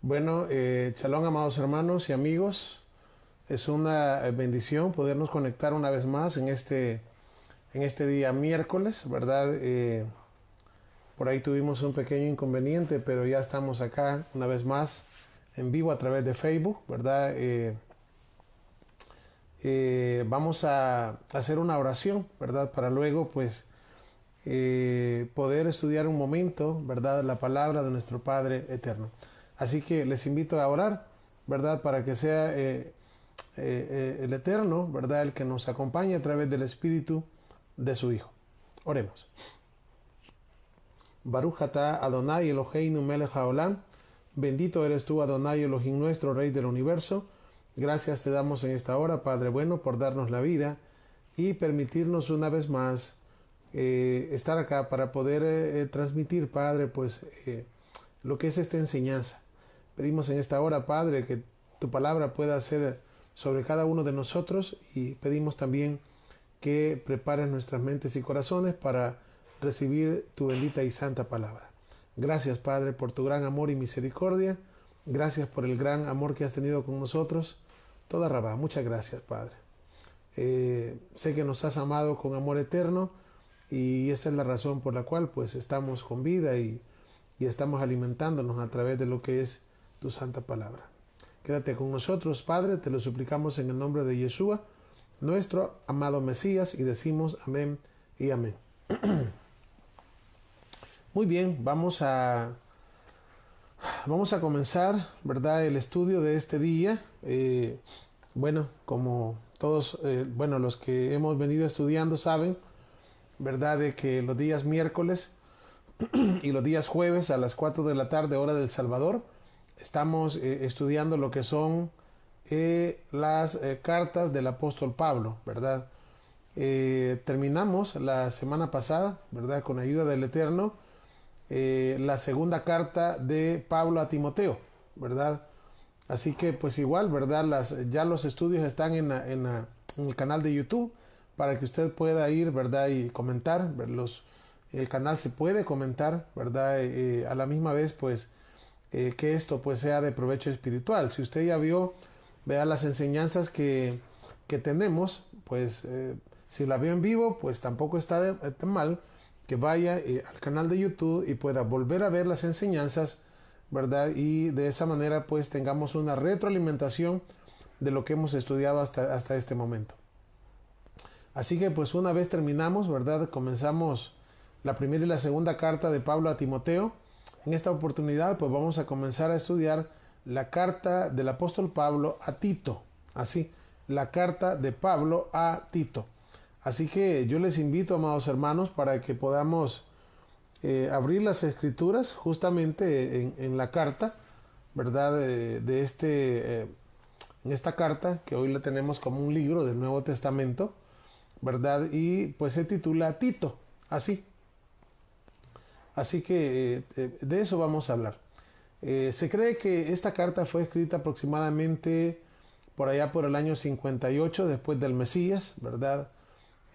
Bueno, shalom, amados hermanos y amigos. Es una bendición podernos conectar una vez más en este día miércoles, ¿verdad? Por ahí tuvimos un pequeño inconveniente, pero ya estamos acá una vez más en vivo a través de Facebook, ¿verdad? Vamos a hacer una oración, ¿verdad? Para luego, pues, poder estudiar un momento, ¿verdad? La palabra de nuestro Padre Eterno. Así que les invito a orar, ¿verdad? Para que sea el Eterno, ¿verdad? El que nos acompañe a través del Espíritu de su Hijo. Oremos. Baruch atah Adonai Eloheinu melech haolam. Bendito eres tú, Adonai Elohim nuestro, Rey del universo. Gracias te damos en esta hora, Padre bueno, por darnos la vida y permitirnos una vez más estar acá para poder transmitir, Padre, pues lo que es esta enseñanza. Pedimos en esta hora, Padre, que tu palabra pueda ser sobre cada uno de nosotros y pedimos también que prepares nuestras mentes y corazones para recibir tu bendita y santa palabra. Gracias, Padre, por tu gran amor y misericordia. Gracias por el gran amor que has tenido con nosotros. Toda Rabá, muchas gracias, Padre. Sé que nos has amado con amor eterno y esa es la razón por la cual pues estamos con vida y estamos alimentándonos a través de lo que es tu santa palabra. Quédate con nosotros, Padre, te lo suplicamos en el nombre de Yeshua, nuestro amado Mesías, y decimos amén y amén. Muy bien, vamos a comenzar, ¿verdad?, el estudio de este día. Bueno, como todos, los que hemos venido estudiando saben, ¿verdad?, de que los días miércoles y los días jueves a las 4 de la tarde, hora del Salvador, estamos estudiando lo que son las cartas del apóstol Pablo, ¿verdad? Terminamos la semana pasada, ¿verdad?, con ayuda del Eterno, la segunda carta de Pablo a Timoteo, ¿verdad? Así que pues igual, ¿verdad? Ya los estudios están en el canal de YouTube para que usted pueda ir, ¿verdad?, y comentar. El canal se puede comentar, ¿verdad? A la misma vez, pues, que esto pues sea de provecho espiritual. Si usted ya vea las enseñanzas que tenemos, pues si la vio en vivo, pues tampoco está tan mal que vaya al canal de YouTube y pueda volver a ver las enseñanzas, ¿verdad? Y de esa manera pues tengamos una retroalimentación de lo que hemos estudiado hasta este momento. Así que pues una vez terminamos, ¿verdad?, comenzamos la primera y la segunda carta de Pablo a Timoteo. En esta oportunidad pues vamos a comenzar a estudiar la carta del apóstol Pablo a Tito. Así, la carta de Pablo a Tito. Así que yo les invito, amados hermanos, para que podamos abrir las escrituras justamente en la carta, ¿verdad? En esta carta, que hoy la tenemos como un libro del Nuevo Testamento, ¿verdad? Y pues se titula Tito, así. Así que de eso vamos a hablar. Se cree que esta carta fue escrita aproximadamente por allá por el año 58 después del Mesías, ¿verdad?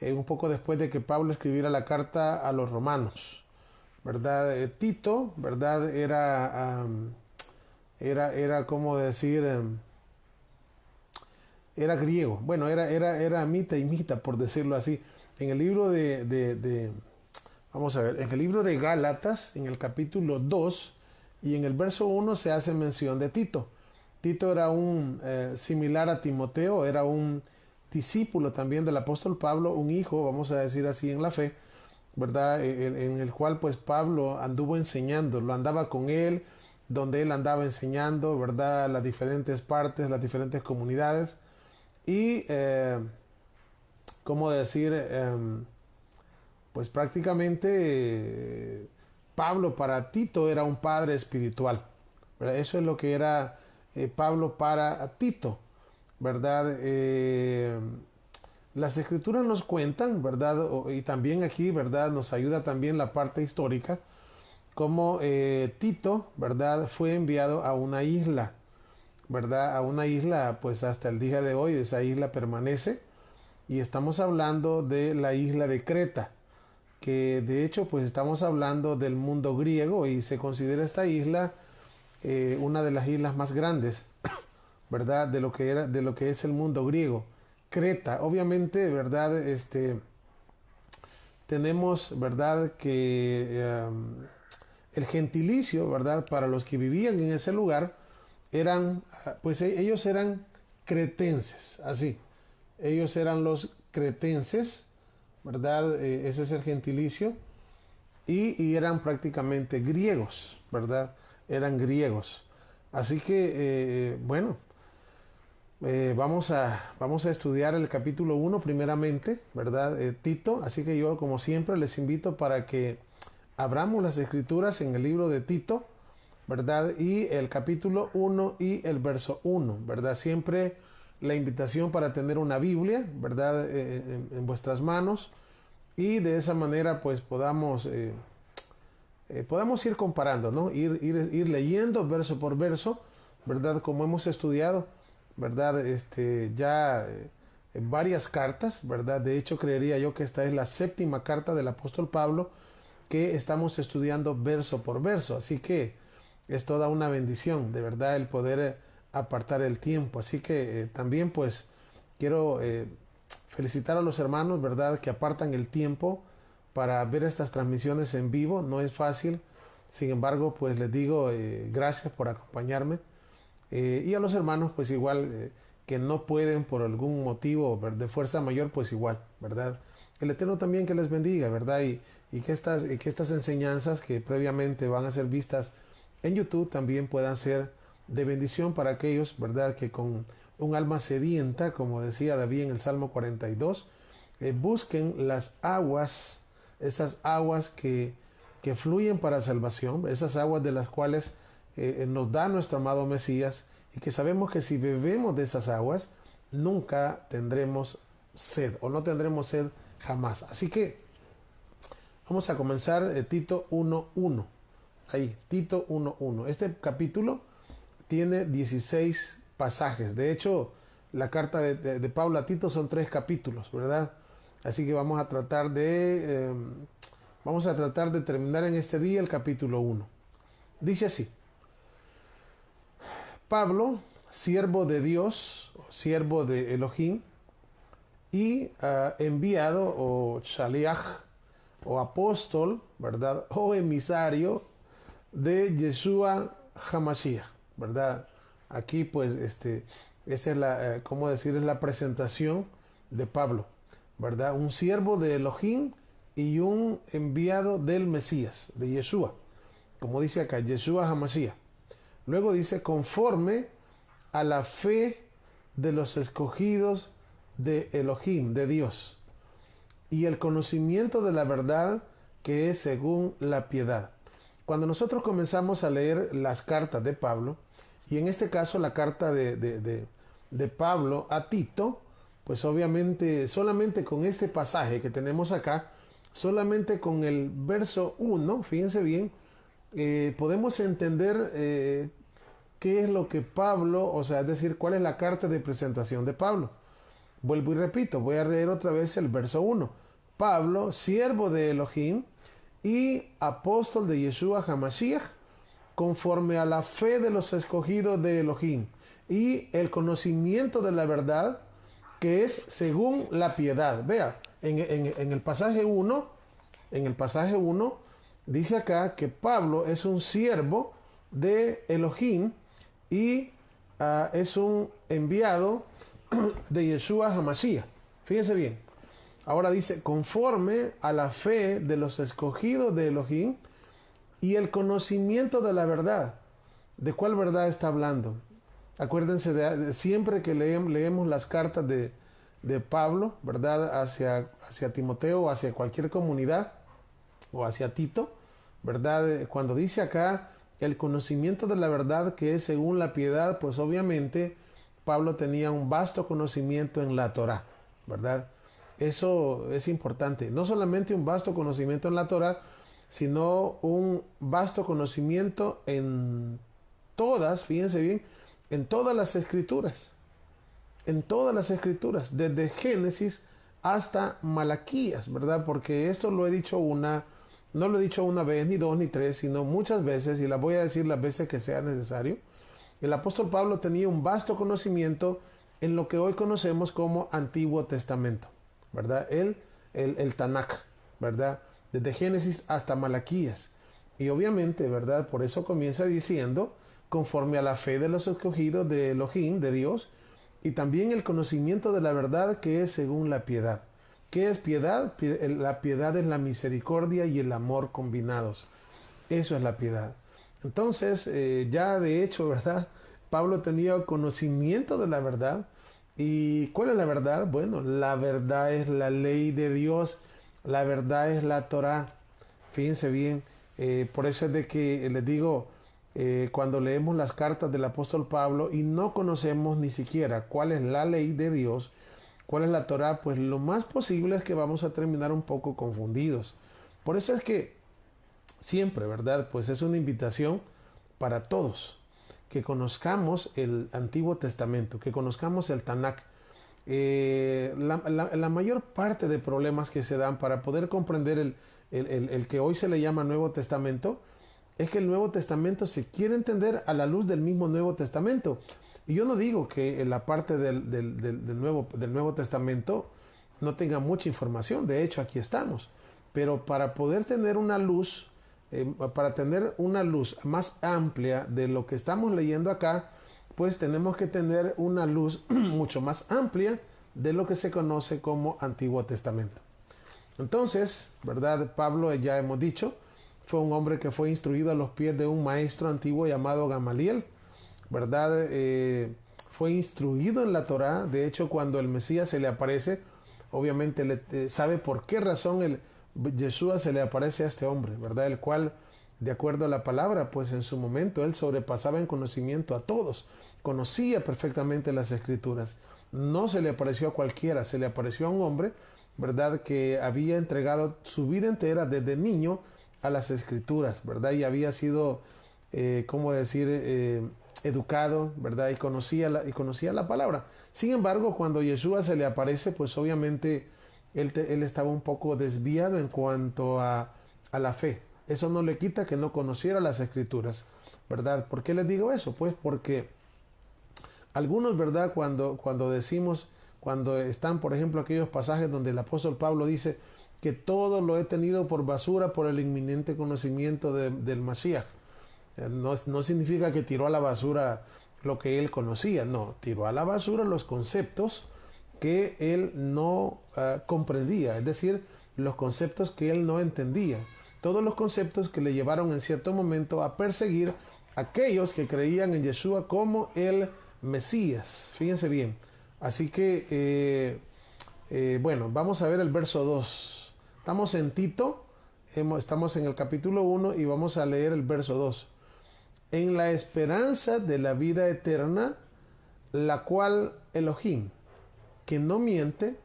Un poco después de que Pablo escribiera la carta a los romanos, ¿verdad? Tito, ¿verdad?, era como decir, era griego. Bueno, era mita y mita, por decirlo así. En el libro vamos a ver, en el libro de Gálatas, en el capítulo 2 y en el verso 1 se hace mención de Tito. Tito era un similar a Timoteo, era un discípulo también del apóstol Pablo, un hijo, vamos a decir así, en la fe, ¿verdad? En el cual pues Pablo anduvo enseñando, lo andaba con él, donde él andaba enseñando, ¿verdad?, las diferentes partes, las diferentes comunidades. Y, ¿cómo decir? Pues prácticamente Pablo para Tito era un padre espiritual, ¿verdad? Eso es lo que era Pablo para Tito, ¿verdad? Las escrituras nos cuentan, ¿verdad? Y también aquí, ¿verdad?, nos ayuda también la parte histórica, como Tito, ¿verdad?, fue enviado a una isla, ¿verdad? A una isla, pues hasta el día de hoy esa isla permanece, y estamos hablando de la isla de Creta, que de hecho pues estamos hablando del mundo griego y se considera esta isla una de las islas más grandes, ¿verdad? De lo que es el mundo griego, Creta. Obviamente, ¿verdad? Tenemos, ¿verdad? Que el gentilicio, ¿verdad? Para los que vivían en ese lugar eran, pues ellos eran cretenses, así. Ellos eran los cretenses, ¿verdad? Ese es el gentilicio. Y eran prácticamente griegos, ¿verdad? Eran griegos. Así que, bueno, vamos a estudiar el capítulo 1 primeramente, ¿verdad? Tito. Así que yo, como siempre, les invito para que abramos las escrituras en el libro de Tito, ¿verdad? Y el capítulo 1 y el verso 1, ¿verdad? Siempre la invitación para tener una Biblia, ¿verdad? En vuestras manos. Y de esa manera, pues, podamos ir comparando, ¿no? Ir leyendo verso por verso, ¿verdad? Como hemos estudiado, ¿verdad? Ya en varias cartas, ¿verdad? De hecho, creería yo que esta es la séptima carta del apóstol Pablo que estamos estudiando verso por verso. Así que es toda una bendición, de verdad, el poder apartar el tiempo. Así que también, pues, quiero felicitar a los hermanos, ¿verdad?, que apartan el tiempo para ver estas transmisiones en vivo. No es fácil, sin embargo, pues les digo gracias por acompañarme. Y a los hermanos, pues igual, que no pueden por algún motivo de fuerza mayor, pues igual, ¿verdad? El Eterno también que les bendiga, ¿verdad? Y que estas enseñanzas que previamente van a ser vistas en YouTube también puedan ser de bendición para aquellos, ¿verdad?, que con un alma sedienta, como decía David en el Salmo 42, busquen las aguas, esas aguas que fluyen para salvación, esas aguas de las cuales nos da nuestro amado Mesías, y que sabemos que si bebemos de esas aguas, nunca tendremos sed, o no tendremos sed jamás. Así que vamos a comenzar Tito 1.1. Ahí, Tito 1.1. Este capítulo tiene 16 pasajes. De hecho, la carta de Pablo a Tito son 3 capítulos, ¿verdad? Así que vamos a tratar de terminar en este día el capítulo 1. Dice así: Pablo, siervo de Dios, siervo de Elohim, y enviado, o shaliach, o apóstol, ¿verdad?, o emisario de Yeshua HaMashiach, ¿verdad? Aquí, pues, esa es la, ¿cómo decir? Es la presentación de Pablo, ¿verdad? Un siervo de Elohim y un enviado del Mesías, de Yeshua, como dice acá, Yeshua HaMashiach. Luego dice, conforme a la fe de los escogidos de Elohim, de Dios, y el conocimiento de la verdad que es según la piedad. Cuando nosotros comenzamos a leer las cartas de Pablo, y en este caso la carta de Pablo a Tito, pues obviamente solamente con este pasaje que tenemos acá, solamente con el verso 1, fíjense bien, podemos entender qué es lo que Pablo, o sea, es decir, cuál es la carta de presentación de Pablo. Vuelvo y repito, voy a leer otra vez el verso 1. Pablo, siervo de Elohim y apóstol de Yeshua HaMashiach, conforme a la fe de los escogidos de Elohim y el conocimiento de la verdad que es según la piedad. Vea, en el pasaje 1, dice acá que Pablo es un siervo de Elohim y es un enviado de Yeshua HaMashiach. Fíjense bien. Ahora dice, conforme a la fe de los escogidos de Elohim y el conocimiento de la verdad. ¿De cuál verdad está hablando? Acuérdense, siempre que leemos las cartas de Pablo, ¿verdad?, hacia Timoteo o hacia cualquier comunidad, o hacia Tito, ¿verdad? Cuando dice acá el conocimiento de la verdad que es según la piedad, pues obviamente Pablo tenía un vasto conocimiento en la Torá, ¿verdad? Eso es importante. No solamente un vasto conocimiento en la Torá, sino un vasto conocimiento en todas, fíjense bien, en todas las escrituras. En todas las escrituras, desde Génesis hasta Malaquías, ¿verdad? Porque esto lo he dicho una No lo he dicho una vez, ni dos, ni tres, sino muchas veces, y las voy a decir las veces que sea necesario. El apóstol Pablo tenía un vasto conocimiento en lo que hoy conocemos como Antiguo Testamento, ¿verdad? El Tanakh, ¿verdad? Desde Génesis hasta Malaquías. Y obviamente, ¿verdad? Por eso comienza diciendo, conforme a la fe de los escogidos de Elohim, de Dios, y también el conocimiento de la verdad que es según la piedad. ¿Qué es piedad? La piedad es la misericordia y el amor combinados. Eso es la piedad. Entonces, ya de hecho, ¿verdad? Pablo tenía conocimiento de la verdad. ¿Y cuál es la verdad? Bueno, la verdad es la ley de Dios. La verdad es la Torá. Fíjense bien, por eso es de que les digo, cuando leemos las cartas del apóstol Pablo y no conocemos ni siquiera cuál es la ley de Dios, cuál es la Torá, pues lo más posible es que vamos a terminar un poco confundidos. Por eso es que siempre, ¿verdad? Pues es una invitación para todos que conozcamos el Antiguo Testamento, que conozcamos el Tanakh. La mayor parte de problemas que se dan para poder comprender el que hoy se le llama Nuevo Testamento es que el Nuevo Testamento se quiere entender a la luz del mismo Nuevo Testamento. Y yo no digo que en la parte del Nuevo Testamento no tenga mucha información, de hecho aquí estamos, pero para poder tener una luz, para tener una luz más amplia de lo que estamos leyendo acá, pues tenemos que tener una luz mucho más amplia de lo que se conoce como Antiguo Testamento. Entonces, ¿verdad? Pablo, ya hemos dicho, fue un hombre que fue instruido a los pies de un maestro antiguo llamado Gamaliel, ¿verdad? Fue instruido en la Torá. De hecho, cuando el Mesías se le aparece, obviamente sabe por qué razón Yeshua se le aparece a este hombre, ¿verdad? El cual, de acuerdo a la palabra, pues en su momento él sobrepasaba en conocimiento a todos, conocía perfectamente las escrituras. No se le apareció a cualquiera, se le apareció a un hombre, ¿verdad? Que había entregado su vida entera desde niño a las escrituras, ¿verdad? Y había sido, ¿cómo decir? Educado, ¿verdad? Y conocía la palabra. Sin embargo, cuando Yeshua se le aparece, pues obviamente él estaba un poco desviado en cuanto a la fe. Eso no le quita que no conociera las escrituras, ¿verdad? ¿Por qué les digo eso? Pues porque algunos, ¿verdad? Cuando decimos, cuando están, por ejemplo, aquellos pasajes donde el apóstol Pablo dice que todo lo he tenido por basura por el inminente conocimiento del Mashiach. No significa que tiró a la basura lo que él conocía, no, tiró a la basura los conceptos que él no comprendía, es decir, los conceptos que él no entendía, todos los conceptos que le llevaron en cierto momento a perseguir a aquellos que creían en Yeshua como el Mesías. Fíjense bien. Así que, bueno, vamos a ver el verso 2. Estamos en Tito, estamos en el capítulo 1 y vamos a leer el verso 2. En la esperanza de la vida eterna, la cual Elohim, que no miente,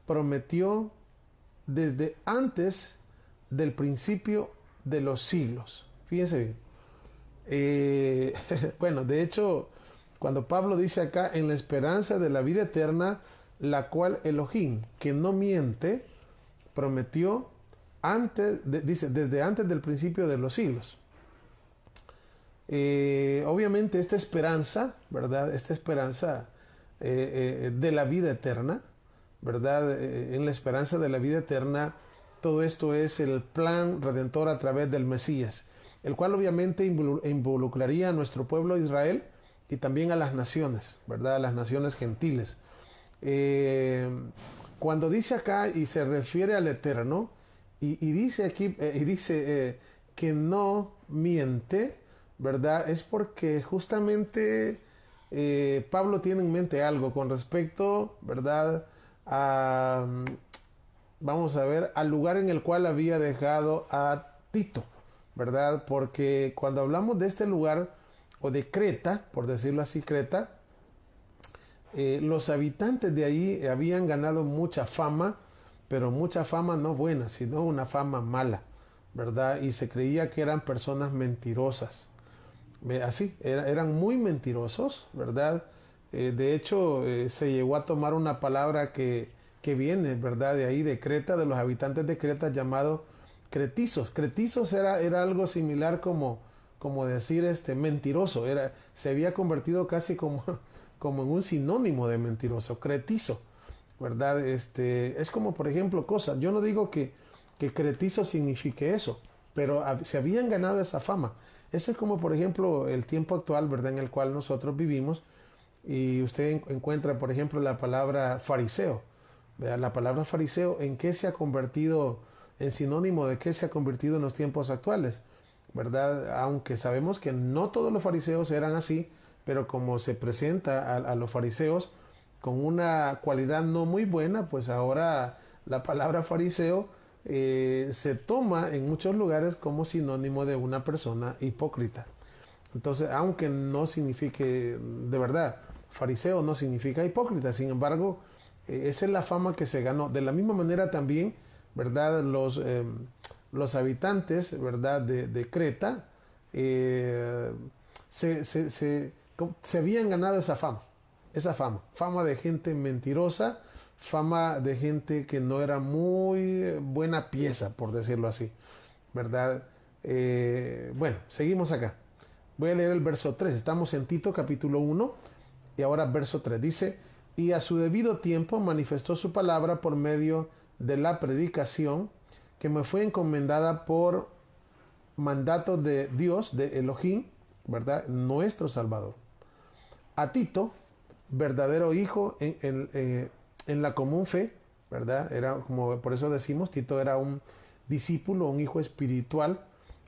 prometió desde antes del principio de los siglos. Fíjense bien. Bueno, de hecho, cuando Pablo dice acá, en la esperanza de la vida eterna, la cual Elohim, que no miente, prometió dice, desde antes del principio de los siglos. Obviamente esta esperanza, ¿verdad? Esta esperanza de la vida eterna, ¿verdad? En la esperanza de la vida eterna, todo esto es el plan redentor a través del Mesías, el cual obviamente involucraría a nuestro pueblo Israel y también a las naciones, ¿verdad? A las naciones gentiles. Cuando dice acá y se refiere al Eterno y dice aquí que no miente, ¿verdad? Es porque justamente Pablo tiene en mente algo con respecto, ¿verdad? Vamos a ver, al lugar en el cual había dejado a Tito, ¿verdad? Porque cuando hablamos de este lugar o de Creta, por decirlo así, Creta, los habitantes de ahí habían ganado mucha fama, pero mucha fama no buena, sino una fama mala, ¿verdad? Y se creía que eran personas mentirosas. Así, eran muy mentirosos, ¿verdad? De hecho, se llegó a tomar una palabra que viene, ¿verdad? De ahí, de Creta, de los habitantes de Creta, llamado Cretizos era algo similar como decir mentiroso. Se había convertido casi como en un sinónimo de mentiroso, cretizo, ¿verdad? Es como, por ejemplo, cosas. Yo no digo que cretizo signifique eso, pero se habían ganado esa fama. Ese es como, por ejemplo, el tiempo actual, ¿verdad? En el cual nosotros vivimos. Y usted encuentra, por ejemplo, la palabra fariseo. ¿Verdad? La palabra fariseo, ¿en qué se ha convertido, en sinónimo de qué se ha convertido en los tiempos actuales? ¿Verdad? Aunque sabemos que no todos los fariseos eran así, pero como se presenta a los fariseos con una cualidad no muy buena, pues ahora la palabra fariseo se toma en muchos lugares como sinónimo de una persona hipócrita. Entonces, aunque no signifique, de verdad, fariseo no significa hipócrita, sin embargo, esa es la fama que se ganó. De la misma manera también, ¿verdad? Los habitantes, ¿verdad? De Creta eh, se habían ganado esa fama de gente mentirosa, fama de gente que no era muy buena pieza, por decirlo así, ¿verdad? Bueno, seguimos acá. Voy a leer el verso 3. Estamos en Tito capítulo 1 y ahora verso 3. Dice, y a su debido tiempo manifestó su palabra por medio de la predicación que me fue encomendada por mandato de Dios, de Elohim, ¿verdad? Nuestro Salvador. A Tito, verdadero hijo en la común fe, ¿verdad? Era como, por eso decimos, Tito era un discípulo, un hijo espiritual,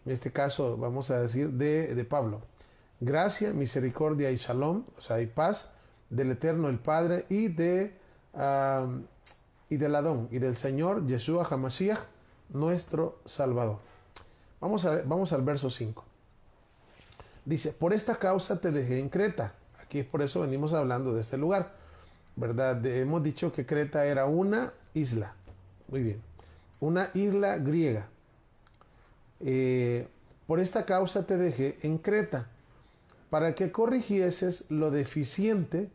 en este caso vamos a decir de Pablo. Gracia, misericordia y shalom, o sea, y paz del Eterno el Padre y del Adón y del Señor Yeshua HaMashiach, nuestro Salvador. Vamos al verso 5. Dice, por esta causa te dejé en Creta. Aquí por eso venimos hablando de este lugar, ¿verdad? Hemos dicho que Creta era una isla. Muy bien. Una isla griega. Por esta causa te dejé en Creta, para que corrigieses lo deficiente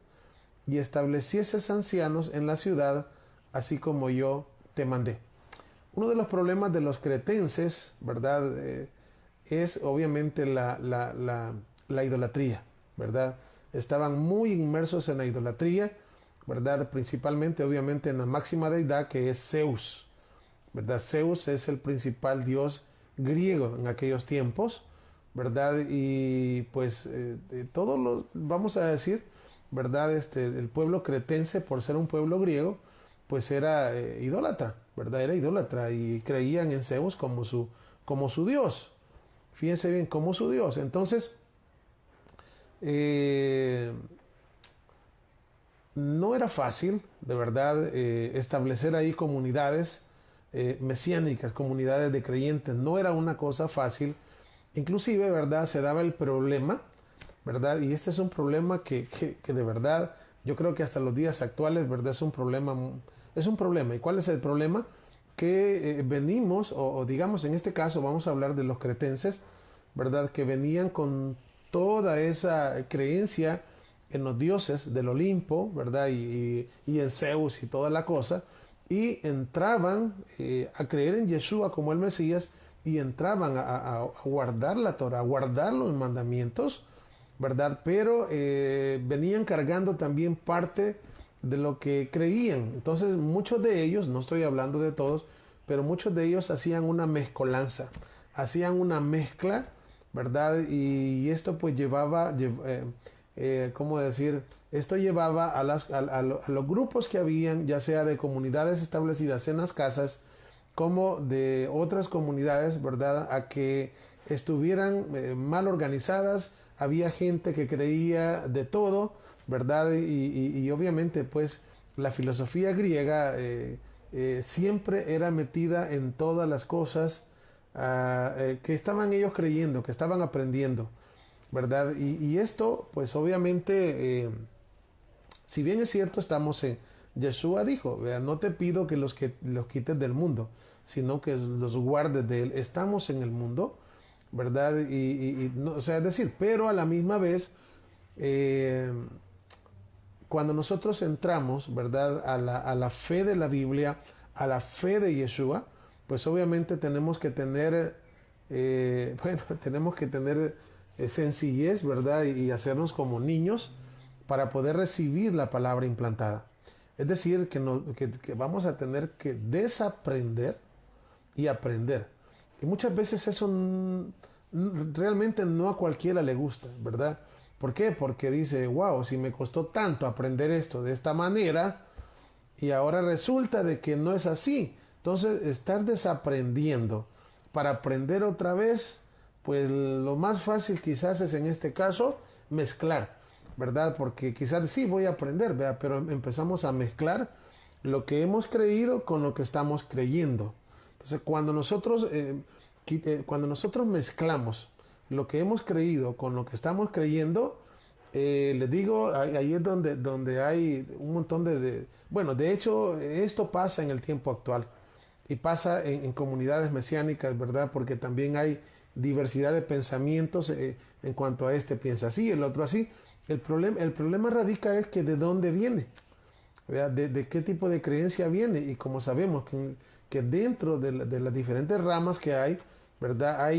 y establecieses ancianos en la ciudad, así como yo te mandé. Uno de los problemas de los cretenses, ¿verdad? Es obviamente la idolatría, ¿verdad? Estaban muy inmersos en la idolatría, ¿verdad? Principalmente, obviamente, en la máxima deidad que es Zeus, ¿verdad? Zeus es el principal dios griego en aquellos tiempos, ¿verdad? Y pues todos los, vamos a decir, ¿verdad? El pueblo cretense, por ser un pueblo griego, pues era idólatra, ¿verdad? Era idólatra y creían en Zeus como su dios. Fíjense bien, como su dios. Entonces, no era fácil, de verdad, establecer ahí comunidades mesiánicas, comunidades de creyentes. No era una cosa fácil. Inclusive, ¿verdad? Se daba el problema, ¿verdad? Y este es un problema que de verdad, yo creo que hasta los días actuales, ¿verdad? Es un problema. ¿Y cuál es el problema? Que venimos, o digamos en este caso vamos a hablar de los cretenses, ¿verdad? Que venían con toda esa creencia en los dioses del Olimpo, ¿verdad? Y en Zeus y toda la cosa, y entraban a creer en Yeshua como el Mesías, y entraban a guardar la Torah, a guardar los mandamientos, ¿verdad? Pero venían cargando también parte de lo que creían. Entonces muchos de ellos, no estoy hablando de todos, pero muchos de ellos hacían una mezcolanza, hacían una mezcla, ¿verdad? Y esto pues llevaba, ¿cómo decir? Esto llevaba a los grupos que habían, ya sea de comunidades establecidas en las casas, como de otras comunidades, ¿verdad? A que estuvieran mal organizadas. Había gente que creía de todo, ¿verdad? Y obviamente pues la filosofía griega siempre era metida en todas las cosas que estaban ellos creyendo, que estaban aprendiendo, ¿verdad? Y esto pues obviamente, si bien es cierto, estamos en... Yeshua dijo, vea, no te pido que los quites del mundo, sino que los guardes de él. Estamos en el mundo, ¿verdad? No, o sea, es decir, pero a la misma vez, cuando nosotros entramos, ¿verdad? A la fe de la Biblia, a la fe de Yeshua, pues obviamente tenemos que tener, bueno, tenemos que tener sencillez, ¿verdad? Y hacernos como niños para poder recibir la palabra implantada. Es decir, que vamos a tener que desaprender y aprender. Y muchas veces eso realmente no a cualquiera le gusta, ¿verdad? ¿Por qué? Porque dice, wow, si me costó tanto aprender esto de esta manera y ahora resulta de que no es así. Entonces, estar desaprendiendo para aprender otra vez, pues lo más fácil quizás es en este caso mezclar, ¿verdad? Porque quizás sí voy a aprender, ¿verdad? Pero empezamos a mezclar lo que hemos creído con lo que estamos creyendo. Entonces, cuando nosotros mezclamos lo que hemos creído con lo que estamos creyendo, les digo, ahí es donde hay un montón bueno, de hecho, esto pasa en el tiempo actual y pasa en comunidades mesiánicas, ¿verdad? Porque también hay diversidad de pensamientos en cuanto a este piensa así, el otro así. El problema radica es que de dónde viene, ¿verdad? De qué tipo de creencia viene. Y como sabemos que dentro de las diferentes ramas que hay, ¿verdad?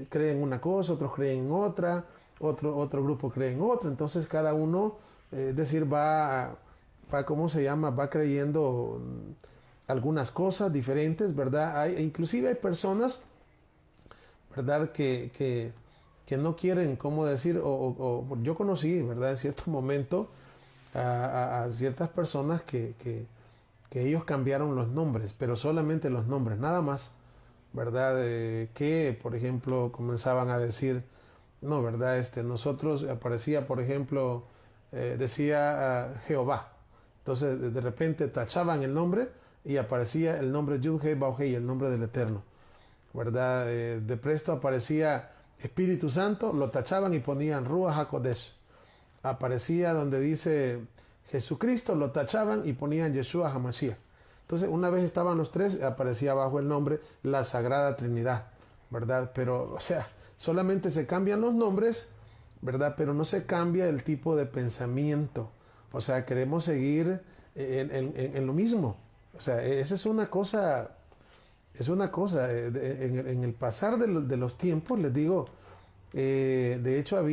Creen una cosa, otros creen en otra, otro grupo cree en otra. Entonces cada uno, es decir, ¿cómo se llama? Va creyendo algunas cosas diferentes, ¿verdad? Inclusive hay personas, ¿verdad? Que no quieren, ¿cómo decir? Yo conocí, ¿verdad? En cierto momento a ciertas personas que ellos cambiaron los nombres, pero solamente los nombres, nada más, ¿verdad? Que, por ejemplo, comenzaban a decir, no, ¿verdad? Nosotros aparecía, por ejemplo, decía Jehová. Entonces, de repente tachaban el nombre y aparecía el nombre Yud-Heh, Vau-Heh, el nombre del Eterno, ¿verdad? De presto aparecía Espíritu Santo, lo tachaban y ponían Ruach HaKodesh. Aparecía donde dice Jesucristo, lo tachaban y ponían Yeshua HaMashiach. Entonces, una vez estaban los tres, aparecía bajo el nombre la Sagrada Trinidad, ¿verdad? Pero, o sea, solamente se cambian los nombres, ¿verdad? Pero no se cambia el tipo de pensamiento. O sea, queremos seguir en lo mismo. O sea, esa es una cosa, en el pasar de los tiempos, les digo, de hecho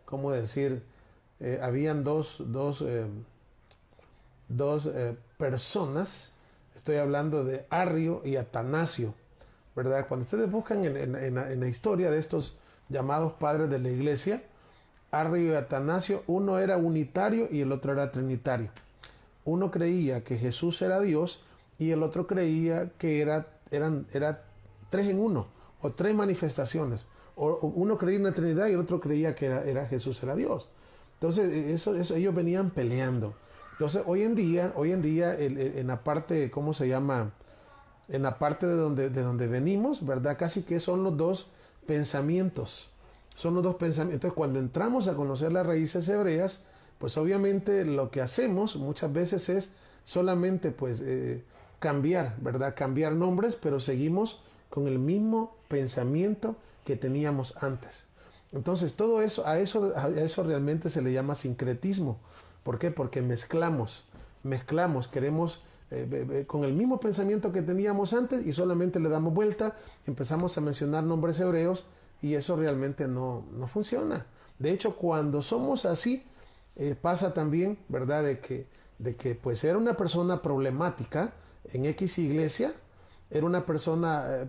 ¿cómo decir? Habían dos personas, estoy hablando de Arrio y Atanasio, ¿verdad? Cuando ustedes buscan en la historia de estos llamados padres de la iglesia, Arrio y Atanasio, uno era unitario y el otro era trinitario. Uno creía que Jesús era Dios y el otro creía que era tres en uno, o tres manifestaciones. O uno creía en la Trinidad y el otro creía que Jesús era Dios. Entonces, eso ellos venían peleando. Entonces, hoy en día, en la parte, ¿cómo se llama? En la parte de donde venimos, ¿verdad? Casi que son los dos pensamientos. Son los dos pensamientos. Entonces, cuando entramos a conocer las raíces hebreas, pues obviamente lo que hacemos muchas veces es solamente, pues, cambiar, ¿verdad? Cambiar nombres, pero seguimos con el mismo pensamiento que teníamos antes. Entonces, todo eso, a eso realmente se le llama sincretismo. ¿Por qué? Porque mezclamos, queremos con el mismo pensamiento que teníamos antes y solamente le damos vuelta, empezamos a mencionar nombres hebreos y eso realmente no funciona. De hecho, cuando somos así, pasa también, ¿verdad? De que pues era una persona problemática en X iglesia, era una persona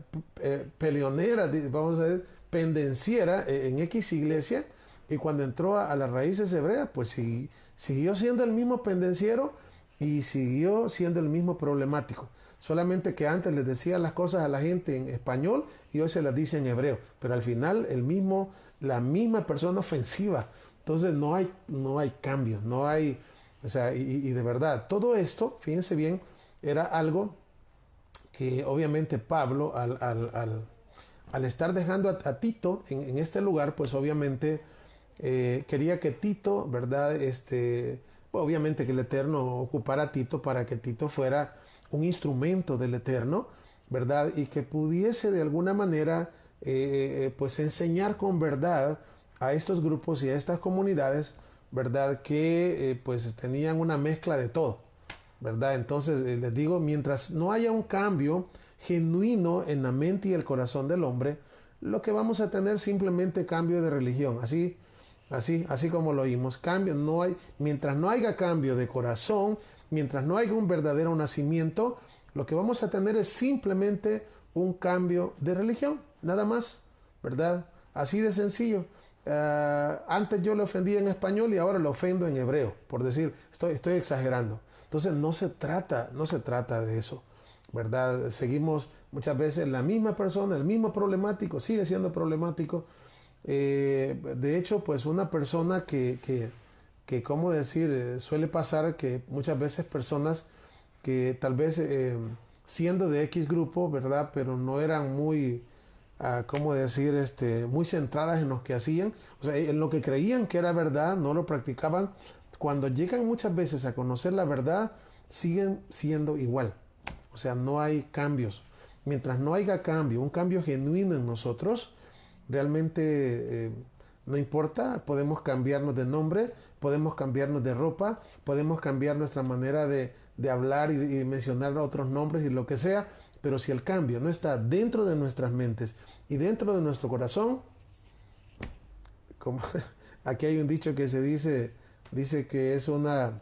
peleonera, vamos a ver, pendenciera en X iglesia, y cuando entró a las raíces hebreas, pues siguió siendo el mismo pendenciero y siguió siendo el mismo problemático. Solamente que antes les decía las cosas a la gente en español y hoy se las dice en hebreo, pero al final la misma persona ofensiva. Entonces no hay cambio, no hay, o sea, y de verdad, todo esto, fíjense bien, era algo que obviamente Pablo, al estar dejando a Tito en este lugar, pues obviamente quería que Tito, ¿verdad? Obviamente que el Eterno ocupara a Tito para que Tito fuera un instrumento del Eterno, ¿verdad? Y que pudiese de alguna manera, pues enseñar con verdad a estos grupos y a estas comunidades, ¿verdad? Que pues tenían una mezcla de todo, ¿verdad? Entonces les digo, mientras no haya un cambio genuino en la mente y el corazón del hombre, lo que vamos a tener simplemente cambio de religión, así como lo oímos, cambio, no hay, mientras no haya cambio de corazón, mientras no haya un verdadero nacimiento, lo que vamos a tener es simplemente un cambio de religión, nada más, ¿verdad? Así de sencillo. Antes yo le ofendía en español y ahora le ofendo en hebreo, por decir, estoy exagerando. Entonces no se trata de eso, ¿verdad? Seguimos muchas veces la misma persona, el mismo problemático, sigue siendo problemático. De hecho, pues una persona que ¿cómo decir? Suele pasar que muchas veces personas que tal vez siendo de X grupo, ¿verdad? Pero no eran muy, ¿cómo decir? Muy centradas en lo que hacían, o sea, en lo que creían que era verdad, no lo practicaban. Cuando llegan muchas veces a conocer la verdad, siguen siendo igual. O sea, no hay cambios. Mientras no haya cambio, un cambio genuino en nosotros, realmente no importa, podemos cambiarnos de nombre, podemos cambiarnos de ropa, podemos cambiar nuestra manera de hablar y mencionar otros nombres y lo que sea, pero si el cambio no está dentro de nuestras mentes y dentro de nuestro corazón, como aquí hay un dicho que dice que es una,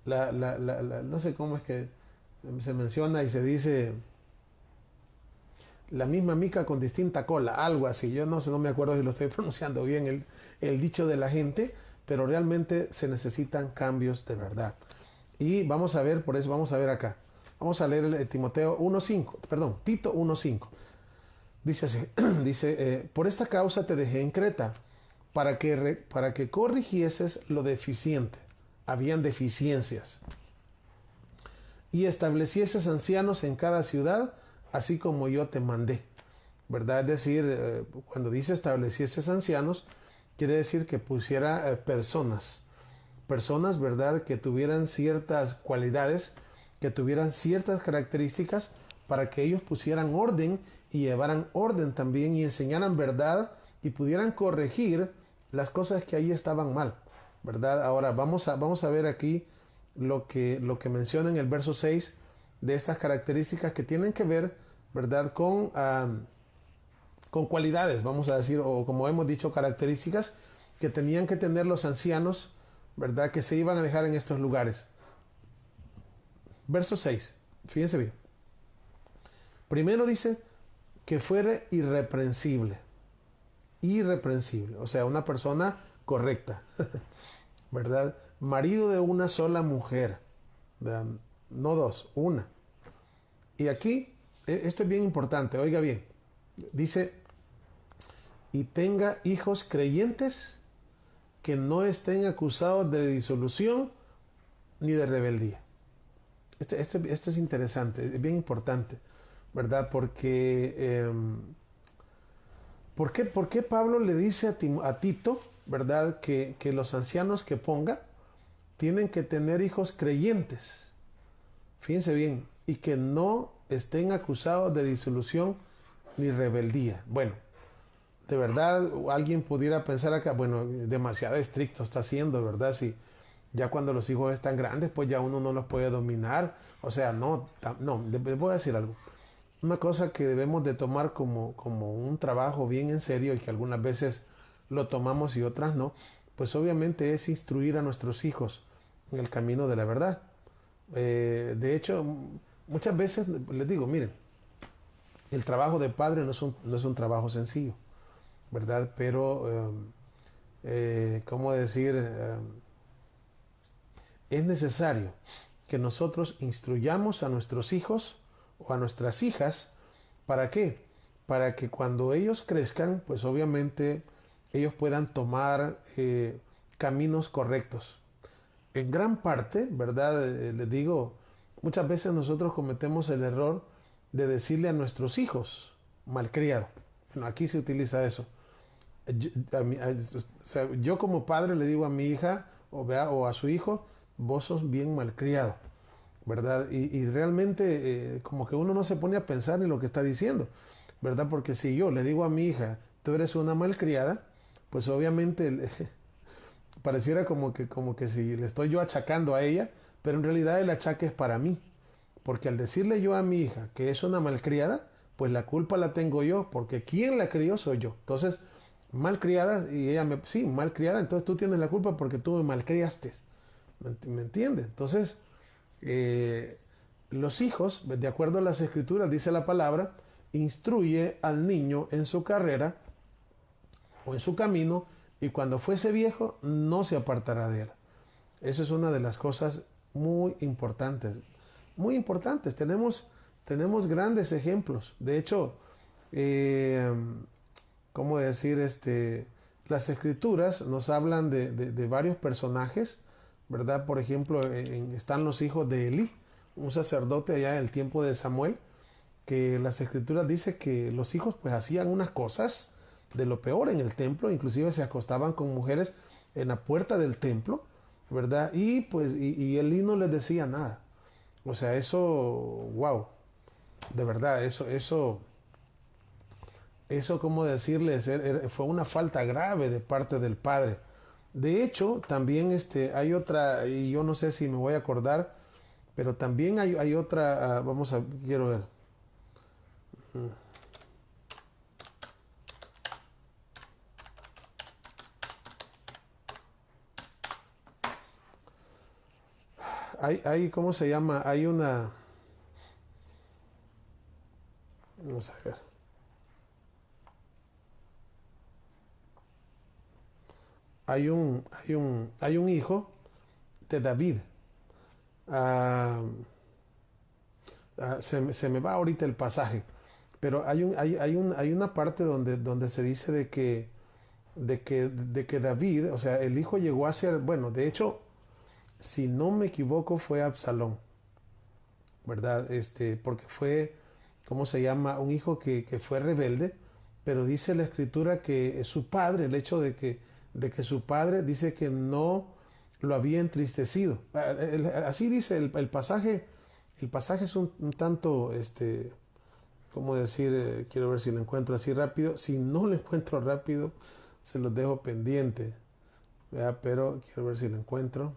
no sé cómo es que se menciona y se dice la misma mica con distinta cola, algo así. Yo no sé, no me acuerdo si lo estoy pronunciando bien el dicho de la gente, pero realmente se necesitan cambios de verdad. Y vamos a ver, por eso vamos a ver acá. Vamos a leer el Timoteo 1.5, perdón, Tito 1.5. Dice así, dice, por esta causa te dejé en Creta, para que corrigieses lo deficiente. Habían deficiencias. Y establecieses ancianos en cada ciudad, así como yo te mandé. ¿Verdad? Es decir, cuando dice establecieses ancianos, quiere decir que pusiera personas, ¿verdad? Que tuvieran ciertas cualidades, que tuvieran ciertas características para que ellos pusieran orden y llevaran orden también y enseñaran verdad y pudieran corregir las cosas que ahí estaban mal, ¿verdad? Ahora vamos a ver aquí lo que menciona en el verso 6 de estas características que tienen que ver, ¿verdad? Con cualidades, vamos a decir, o como hemos dicho, características que tenían que tener los ancianos, ¿verdad? Que se iban a dejar en estos lugares. Verso 6, fíjense bien. Primero dice que fuere irreprensible, o sea, una persona correcta, ¿verdad? Marido de una sola mujer, ¿verdad? No dos, una. Y aquí, esto es bien importante, oiga bien, dice, y tenga hijos creyentes que no estén acusados de disolución ni de rebeldía. Esto es interesante, es bien importante, ¿verdad? Porque, ¿por qué Pablo le dice a Tito, ¿verdad? Que los ancianos que ponga tienen que tener hijos creyentes, fíjense bien, y que no estén acusados de disolución ni rebeldía. Bueno, de verdad alguien pudiera pensar acá, bueno, demasiado estricto está siendo, ¿verdad? Si ya cuando los hijos están grandes, pues ya uno no los puede dominar. O sea, no, les voy a decir algo. Una cosa que debemos de tomar como un trabajo bien en serio y que algunas veces lo tomamos y otras no, pues obviamente es instruir a nuestros hijos en el camino de la verdad. De hecho, muchas veces les digo, miren, el trabajo de padre no es un trabajo sencillo, ¿verdad? Pero, ¿cómo decir? Es necesario que nosotros instruyamos a nuestros hijos o a nuestras hijas. ¿Para qué? Para que cuando ellos crezcan, pues obviamente ellos puedan tomar caminos correctos. En gran parte, ¿verdad? Les digo, muchas veces nosotros cometemos el error de decirle a nuestros hijos malcriado. Bueno, aquí se utiliza eso. Yo como padre le digo a mi hija o a su hijo, vos sos bien malcriado, ¿verdad? Y realmente como que uno no se pone a pensar en lo que está diciendo, ¿verdad? Porque si yo le digo a mi hija, tú eres una malcriada, pues obviamente pareciera como que si le estoy yo achacando a ella, pero en realidad el achaque es para mí, porque al decirle yo a mi hija que es una malcriada, pues la culpa la tengo yo, porque quien la crió soy yo. Entonces, malcriada, y ella me, sí, malcriada, entonces tú tienes la culpa porque tú me malcriaste. ¿Me entiendes? Entonces, eh, los hijos, de acuerdo a las escrituras, dice la palabra, instruye al niño en su carrera o en su camino, y cuando fuese viejo no se apartará de él. Eso es una de las cosas muy importantes. Muy importantes. Tenemos grandes ejemplos. De hecho, eh, ¿cómo decir? Las escrituras nos hablan de varios personajes, ¿verdad? Por ejemplo, están los hijos de Elí, un sacerdote allá en el tiempo de Samuel, que las escrituras dice que los hijos pues hacían unas cosas de lo peor en el templo, inclusive se acostaban con mujeres en la puerta del templo, ¿verdad? Y pues y Elí no les decía nada. O sea, eso, wow, de verdad, eso, ¿cómo decirles? Fue una falta grave de parte del padre. De hecho, también hay otra, y yo no sé si me voy a acordar, pero también hay otra, quiero ver. ¿Cómo se llama? Hay una, vamos a ver. Hay un hijo de David. Ah, se me va ahorita el pasaje, pero hay una parte donde se dice de que David, o sea, el hijo llegó a ser, bueno, de hecho, si no me equivoco, fue Absalón, ¿verdad? Porque fue, ¿cómo se llama? Un hijo que fue rebelde, pero dice la escritura que su padre, el hecho de que su padre dice que no lo había entristecido. Así dice el pasaje es un tanto, ¿cómo decir? Quiero ver si lo encuentro así rápido. Si no lo encuentro rápido, se los dejo pendiente, ¿verdad? Pero quiero ver si lo encuentro.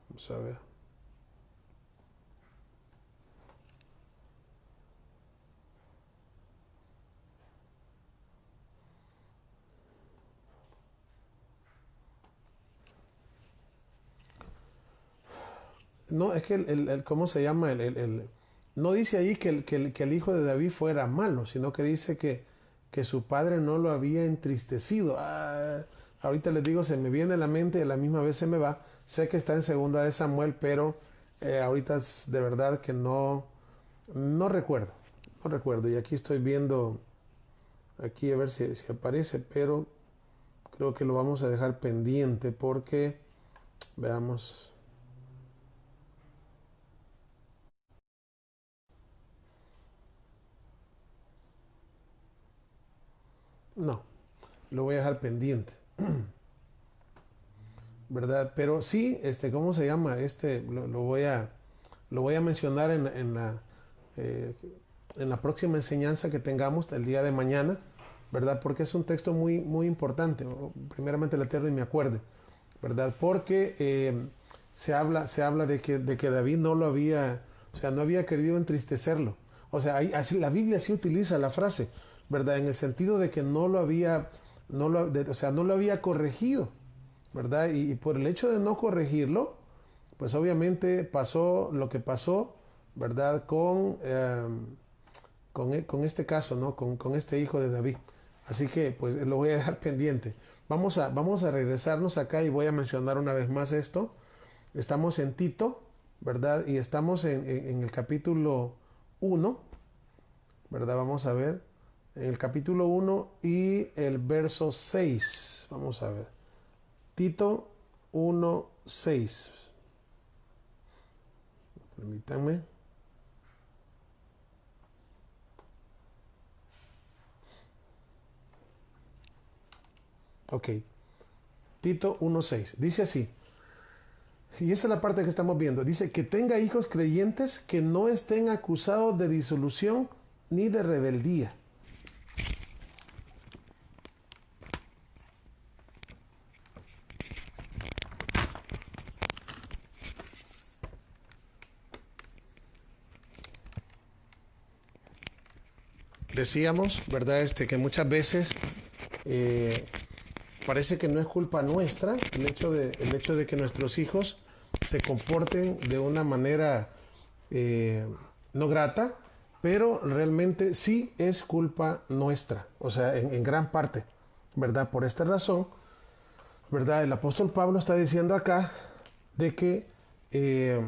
Vamos a ver. No, es que ¿cómo se llama? No dice ahí que el hijo de David fuera malo, sino que dice que su padre no lo había entristecido. Ahorita les digo, se me viene a la mente, a la misma vez se me va. Sé que está en segunda de Samuel, pero ahorita es de verdad que no recuerdo. No recuerdo. Y aquí estoy viendo, aquí a ver si aparece, pero creo que lo vamos a dejar pendiente porque, veamos. No, lo voy a dejar pendiente, ¿verdad? Pero sí, ¿cómo se llama? Lo voy a mencionar eh, en la próxima enseñanza que tengamos el día de mañana, ¿verdad? Porque es un texto muy, muy importante. Primeramente el Eterno y me acuerde, ¿verdad? Porque se habla de que David no lo había, o sea, no había querido entristecerlo. O sea, así, la Biblia sí utiliza la frase, ¿verdad? En el sentido de que no lo había, o sea, no lo había corregido, ¿verdad? Y por el hecho de no corregirlo, pues obviamente pasó lo que pasó, ¿verdad? Con este caso, ¿no? Con este hijo de David. Así que pues lo voy a dejar pendiente. Vamos a regresarnos acá y voy a mencionar una vez más esto. Estamos en Tito, ¿verdad? Y estamos en el capítulo 1, ¿verdad? Vamos a ver. En el capítulo 1 y el verso 6. Vamos a ver. Tito 1:6. Permítanme. Ok. Tito 1:6. Dice así. Y esa es la parte que estamos viendo. Dice que tenga hijos creyentes que no estén acusados de disolución ni de rebeldía. decíamos, ¿verdad? Que muchas veces parece que no es culpa nuestra el hecho de que nuestros hijos se comporten de una manera no grata, pero realmente sí es culpa nuestra, o sea, en gran parte, ¿verdad? Por esta razón, ¿verdad? El apóstol Pablo está diciendo acá de que, eh,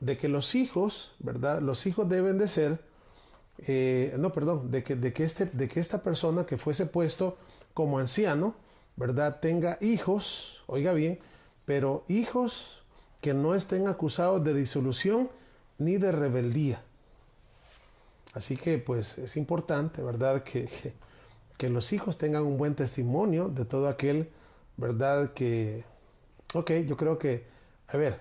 de que los hijos, ¿verdad? Los hijos deben de ser, no, perdón, de que esta persona que fuese puesto como anciano, ¿verdad? Tenga hijos, oiga bien, pero hijos que no estén acusados de disolución ni de rebeldía. Así que pues es importante, ¿verdad? Que los hijos tengan un buen testimonio de todo aquel, ¿verdad? Ok, yo creo que, a ver,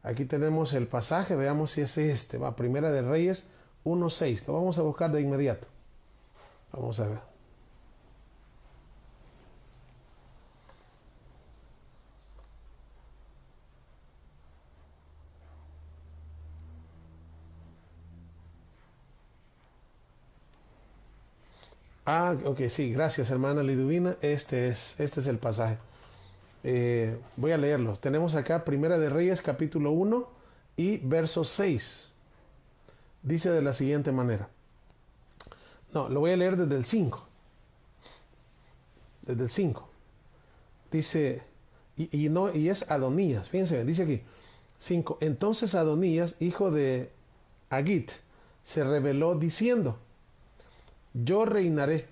aquí tenemos el pasaje, veamos si es va, Primera de Reyes 1:6, lo vamos a buscar de inmediato. Vamos a ver. Ah, ok, sí, gracias hermana Liduvina, este es el pasaje. Voy a leerlo. Tenemos acá Primera de Reyes capítulo 1 y verso 6. Dice de la siguiente manera. No, lo voy a leer desde el 5. Desde el 5. Dice, y es Adonías. Fíjense, dice aquí, 5. Entonces Adonías, hijo de Agit, se rebeló diciendo, yo reinaré.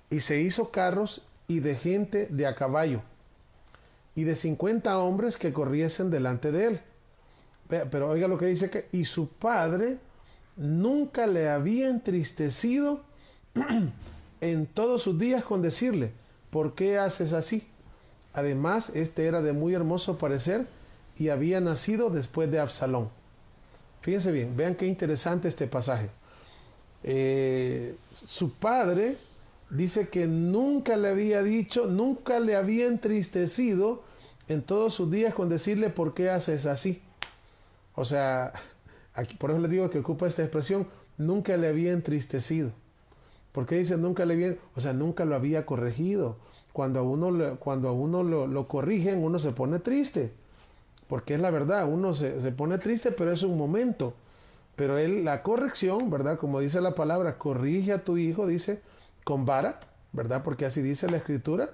Y se hizo carros y de gente de a caballo, y de 50 hombres que corriesen delante de él. Pero oiga lo que dice que, y su padre nunca le había entristecido en todos sus días con decirle, ¿por qué haces así? Además, este era de muy hermoso parecer y había nacido después de Absalón. Fíjense bien, vean qué interesante este pasaje. Su padre dice que nunca le había dicho, nunca le había entristecido en todos sus días con decirle, ¿por qué haces así? O sea, aquí, por eso le digo que ocupa esta expresión, nunca le había entristecido. ¿Por qué dice nunca le había? O sea, nunca lo había corregido. Cuando a uno lo corrigen, uno se pone triste. Porque es la verdad, uno se pone triste, pero es un momento. Pero la corrección, ¿verdad? Como dice la palabra, corrige a tu hijo, dice, con vara, ¿verdad? Porque así dice la escritura.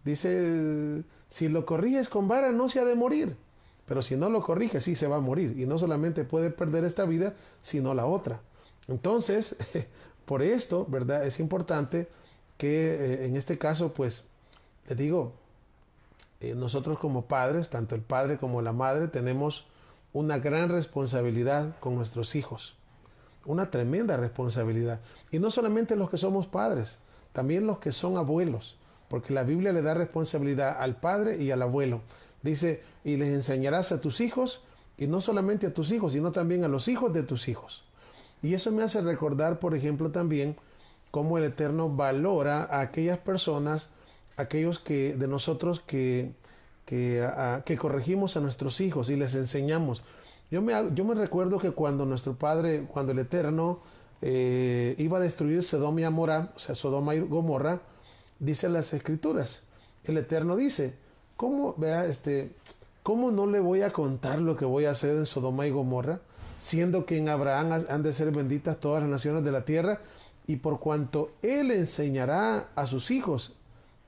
Dice, si lo corriges con vara, no se ha de morir. Pero si no lo corrige, sí se va a morir. Y no solamente puede perder esta vida, sino la otra. Entonces, por esto, ¿verdad? Es importante que en este caso, pues, les digo, nosotros como padres, tanto el padre como la madre, tenemos una gran responsabilidad con nuestros hijos. Una tremenda responsabilidad. Y no solamente los que somos padres, también los que son abuelos. Porque la Biblia le da responsabilidad al padre y al abuelo. Dice, y les enseñarás a tus hijos, y no solamente a tus hijos, sino también a los hijos de tus hijos. Y eso me hace recordar, por ejemplo, también cómo el Eterno valora a aquellas personas, aquellos de nosotros que corregimos a nuestros hijos y les enseñamos. Yo me recuerdo que cuando nuestro Padre, cuando el Eterno iba a destruir Sodoma y Gomorra, o sea, Sodoma y Gomorra, dice las Escrituras, el Eterno dice, ¿cómo no le voy a contar lo que voy a hacer en Sodoma y Gomorra? Siendo que en Abraham han de ser benditas todas las naciones de la tierra, y por cuanto él enseñará a sus hijos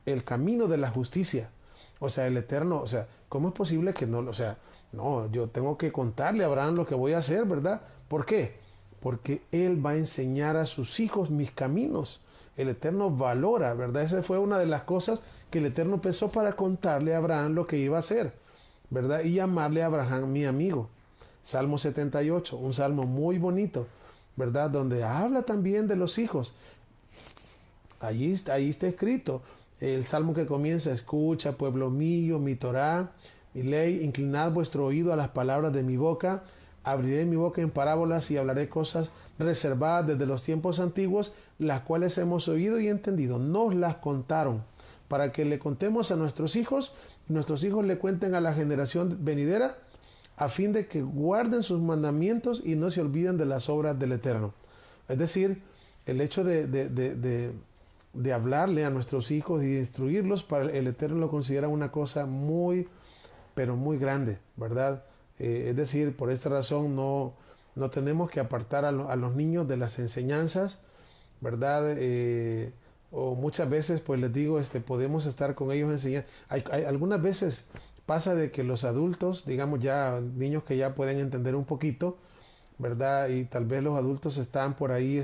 el camino de la justicia. O sea, el Eterno, o sea, ¿cómo es posible que no, o sea, no, yo tengo que contarle a Abraham lo que voy a hacer, ¿verdad? ¿Por qué? Porque él va a enseñar a sus hijos mis caminos. El Eterno valora, ¿verdad? Esa fue una de las cosas que el Eterno pensó para contarle a Abraham lo que iba a hacer, ¿verdad? Y llamarle a Abraham mi amigo. Salmo 78, un salmo muy bonito, ¿verdad? Donde habla también de los hijos. Ahí está escrito el salmo que comienza, escucha, pueblo mío, mi Torá, mi ley, inclinad vuestro oído a las palabras de mi boca, abriré mi boca en parábolas y hablaré cosas reservadas desde los tiempos antiguos, las cuales hemos oído y entendido. Nos las contaron, para que le contemos a nuestros hijos, y nuestros hijos le cuenten a la generación venidera, a fin de que guarden sus mandamientos y no se olviden de las obras del Eterno. Es decir, el hecho de hablarle a nuestros hijos y de instruirlos, para el Eterno lo considera una cosa muy, pero muy grande, ¿verdad? Es decir, por esta razón no tenemos que apartar a los niños de las enseñanzas, ¿verdad? O muchas veces, pues les digo, podemos estar con ellos enseñando. Algunas veces pasa de que los adultos, digamos ya niños que ya pueden entender un poquito, ¿verdad? Y tal vez los adultos están por ahí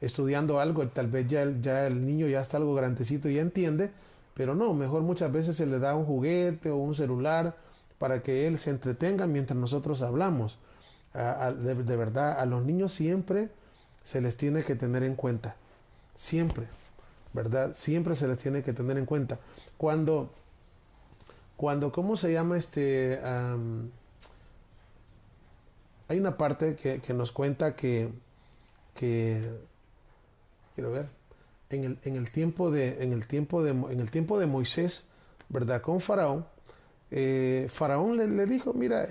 estudiando algo, y tal vez ya el niño ya está algo grandecito y ya entiende, pero no, mejor muchas veces se le da un juguete o un celular para que él se entretenga mientras nosotros hablamos. De verdad, a los niños siempre se les tiene que tener en cuenta, siempre, ¿verdad? Siempre se les tiene que tener en cuenta. Cuando ¿cómo se llama hay una parte que nos cuenta que quiero ver, en el tiempo de Moisés, ¿verdad? Con Faraón, Faraón le dijo, mira,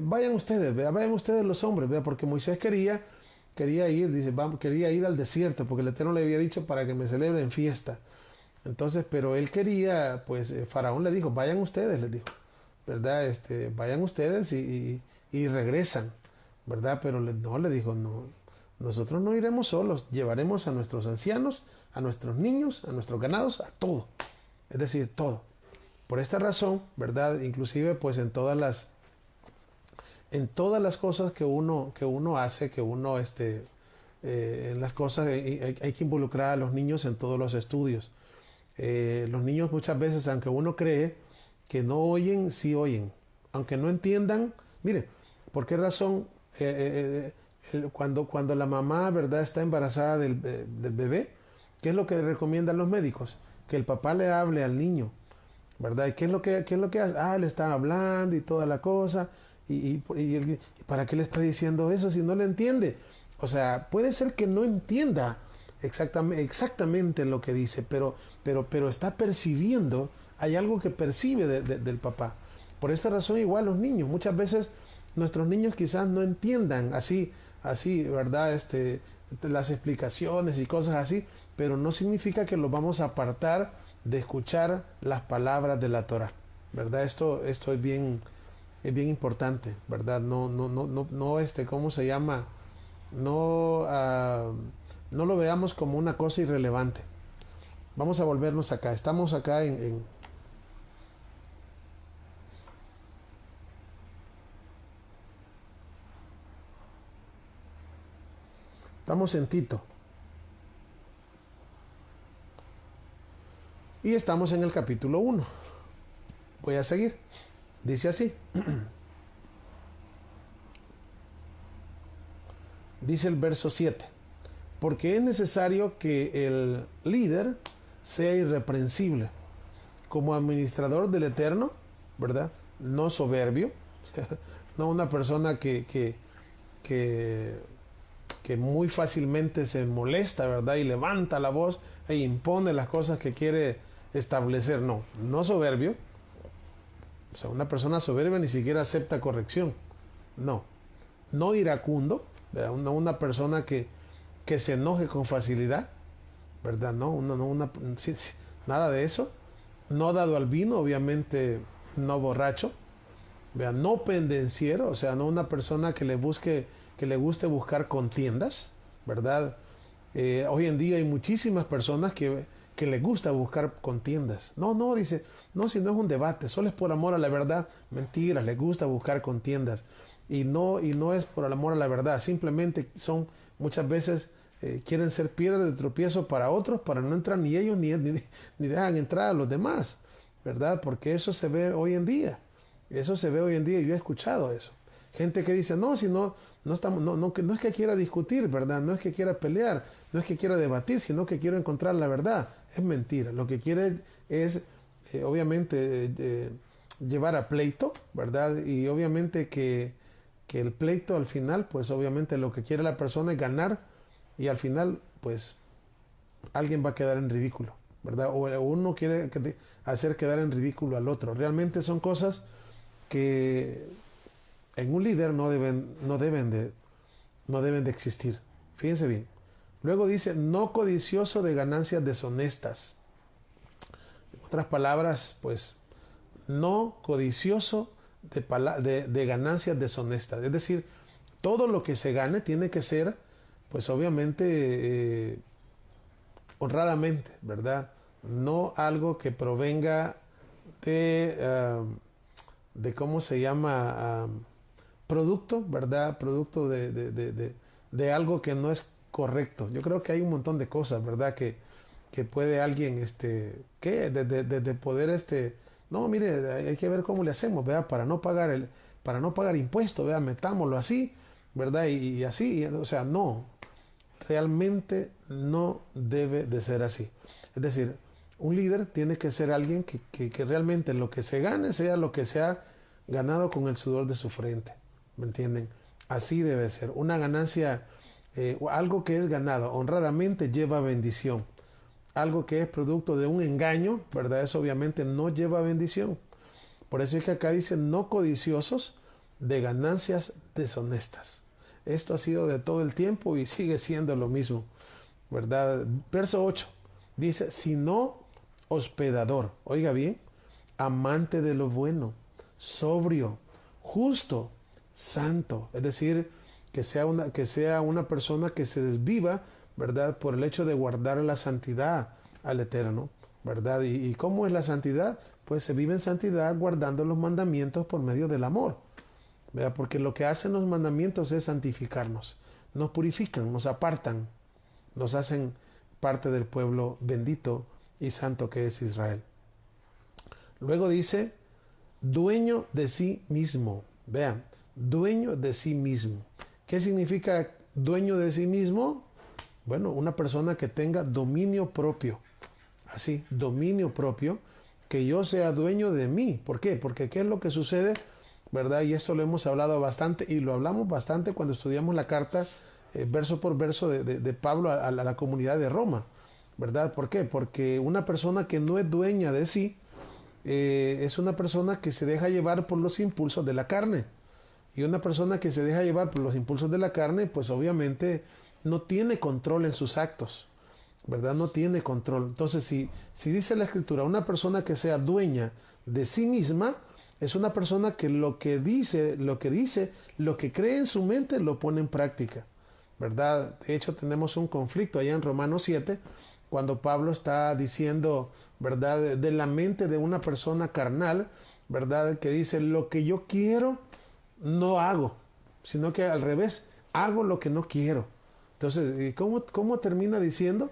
vayan ustedes, ¿vea? Vayan ustedes los hombres, ¿vea? Porque Moisés quería ir, dice, quería ir al desierto, porque el Eterno le había dicho para que me celebren fiesta. Entonces, pero él quería, pues Faraón le dijo, vayan ustedes, les dijo, ¿verdad? Vayan ustedes y regresan, ¿verdad? Pero no, le dijo, no, nosotros no iremos solos, llevaremos a nuestros ancianos, a nuestros niños, a nuestros ganados, a todo, es decir, todo. Por esta razón, ¿verdad? Inclusive, pues en todas las cosas que uno hace, en las cosas hay que involucrar a los niños en todos los estudios. Los niños muchas veces, aunque uno cree que no oyen, sí oyen. Aunque no entiendan, mire, ¿por qué razón cuando la mamá, ¿verdad?, está embarazada del bebé? ¿Qué es lo que recomiendan los médicos? Que el papá le hable al niño, ¿verdad? ¿Y qué es lo que hace? Le está hablando y toda la cosa. ¿Y para qué le está diciendo eso si no le entiende? O sea, puede ser que no entienda exactamente lo que dice, pero está percibiendo, hay algo que percibe del papá. Por esta razón igual los niños, muchas veces nuestros niños quizás no entiendan así, ¿verdad? Las explicaciones y cosas así, pero no significa que los vamos a apartar de escuchar las palabras de la Torah, ¿verdad? Esto es bien importante, ¿verdad? No, ¿cómo se llama? No, no lo veamos como una cosa irrelevante. Vamos a volvernos acá. Estamos acá estamos en Tito. Y estamos en el capítulo 1. Voy a seguir. Dice así. Dice el verso 7. Porque es necesario que el líder sea irreprensible, como administrador del Eterno, ¿verdad? No soberbio, no una persona que muy fácilmente se molesta, ¿verdad? Y levanta la voz e impone las cosas que quiere establecer. No soberbio. O sea, una persona soberbia ni siquiera acepta corrección. No iracundo, ¿verdad? Una persona que se enoje con facilidad, ¿verdad? Nada de eso. No dado al vino, obviamente no borracho, ¿verdad? No pendenciero, o sea, no una persona que le guste buscar contiendas, ¿verdad? Hoy en día hay muchísimas personas que les gusta buscar contiendas. Dice, si no es un debate, solo es por amor a la verdad. Mentira, les gusta buscar contiendas. Y no es por el amor a la verdad, simplemente son muchas veces quieren ser piedra de tropiezo para otros, para no entrar ni ellos ni dejan entrar a los demás, ¿verdad? Porque eso se ve hoy en día. Eso se ve hoy en día y yo he escuchado eso. Gente que dice, no es que quiera discutir, ¿verdad? No es que quiera pelear, no es que quiera debatir, sino que quiero encontrar la verdad. Es mentira. Lo que quiere es, obviamente, llevar a pleito, ¿verdad? Y obviamente que el pleito al final, pues obviamente lo que quiere la persona es ganar y al final, pues, alguien va a quedar en ridículo, ¿verdad? O uno quiere hacer quedar en ridículo al otro. Realmente son cosas que en un líder no deben de existir. Fíjense bien, Luego dice, no codicioso de ganancias deshonestas. En otras palabras, pues, no codicioso de ganancias deshonestas. Es decir, todo lo que se gane tiene que ser, pues obviamente, honradamente, ¿verdad? No algo que provenga de ¿cómo se llama? Producto, ¿verdad? Producto de algo que no es correcto. Yo creo que hay un montón de cosas, ¿verdad? Que puede alguien, de poder, no, mire, hay que ver cómo le hacemos, ¿verdad? Para no pagar impuestos, ¿verdad? Metámoslo así, ¿verdad? Y así, o sea, no, realmente no debe de ser así. Es decir, un líder tiene que ser alguien que realmente lo que se gane sea lo que se ha ganado con el sudor de su frente. ¿Me entienden? Así debe ser. Una ganancia, algo que es ganado honradamente lleva bendición. Algo que es producto de un engaño, ¿verdad? Eso obviamente no lleva bendición. Por eso es que acá dice no codiciosos de ganancias deshonestas. Esto ha sido de todo el tiempo y sigue siendo lo mismo, ¿verdad? Verso 8 dice, sino hospedador, oiga bien, amante de lo bueno, sobrio, justo, santo. Es decir, que sea una persona que se desviva, ¿verdad? Por el hecho de guardar la santidad al Eterno, ¿verdad? ¿Y cómo es la santidad? Pues se vive en santidad guardando los mandamientos por medio del amor, ¿verdad? Porque lo que hacen los mandamientos es santificarnos, nos purifican, nos apartan, nos hacen parte del pueblo bendito y santo que es Israel. Luego dice, dueño de sí mismo. Vean, dueño de sí mismo. ¿Qué significa dueño de sí mismo? Bueno, una persona que tenga dominio propio. Así, dominio propio, que yo sea dueño de mí. ¿Por qué? Porque ¿qué es lo que sucede? ¿Verdad? Y esto lo hemos hablado bastante y lo hablamos bastante cuando estudiamos la carta verso por verso de Pablo a la comunidad de Roma. ¿Verdad? ¿Por qué? Porque una persona que no es dueña de sí es una persona que se deja llevar por los impulsos de la carne. Y una persona que se deja llevar por los impulsos de la carne, pues obviamente no tiene control en sus actos, ¿verdad? No tiene control. Entonces, si dice la Escritura, una persona que sea dueña de sí misma, es una persona que lo que dice, lo que cree en su mente, lo pone en práctica, ¿verdad? De hecho, tenemos un conflicto allá en Romanos 7, cuando Pablo está diciendo, ¿verdad? De la mente de una persona carnal, ¿verdad? Que dice, lo que yo quiero, no hago, sino que al revés, hago lo que no quiero. Entonces, ¿cómo termina diciendo?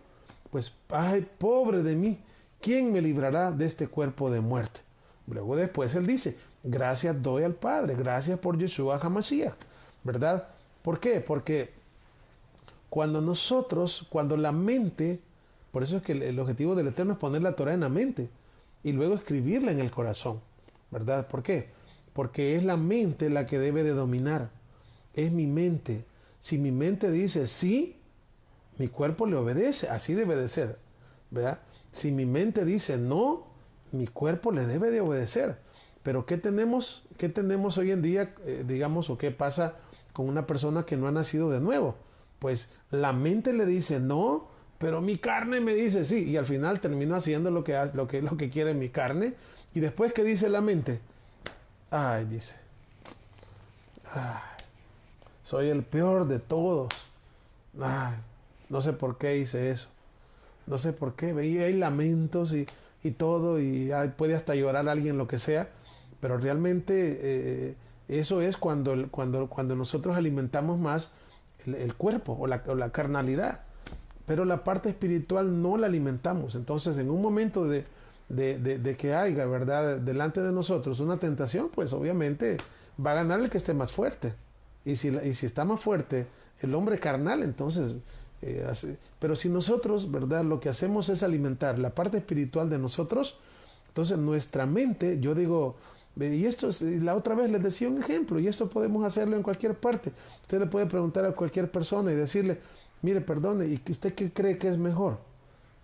Pues, ay, pobre de mí, ¿quién me librará de este cuerpo de muerte? Luego después él dice, gracias doy al Padre, gracias por Yeshua HaMashiach, ¿verdad? ¿Por qué? Porque cuando la mente, por eso es que el objetivo del Eterno es poner la Torah en la mente y luego escribirla en el corazón, ¿verdad? ¿Por qué? Porque es la mente la que debe de dominar, es mi mente. Si mi mente dice sí, mi cuerpo le obedece, así debe de ser, ¿verdad? Si mi mente dice no, mi cuerpo le debe de obedecer. Pero ¿qué tenemos hoy en día, digamos, o qué pasa con una persona que no ha nacido de nuevo? Pues la mente le dice no, pero mi carne me dice sí, y al final termino haciendo lo que quiere mi carne. Y después, ¿qué dice la mente? Ay, dice, ay, soy el peor de todos. Ay, no sé por qué hice eso. No sé por qué. Veía hay lamentos y todo, y ay, puede hasta llorar alguien, lo que sea. Pero realmente eso es cuando nosotros alimentamos más el cuerpo o la carnalidad. Pero la parte espiritual no la alimentamos. Entonces, en un momento de que haya, ¿verdad?, delante de nosotros una tentación, pues obviamente va a ganar el que esté más fuerte. Y si está más fuerte el hombre carnal, entonces, pero si nosotros, ¿verdad?, lo que hacemos es alimentar la parte espiritual de nosotros, entonces nuestra mente, yo digo, y esto la otra vez les decía un ejemplo, y esto podemos hacerlo en cualquier parte. Usted le puede preguntar a cualquier persona y decirle, mire, perdone, ¿y usted qué cree que es mejor?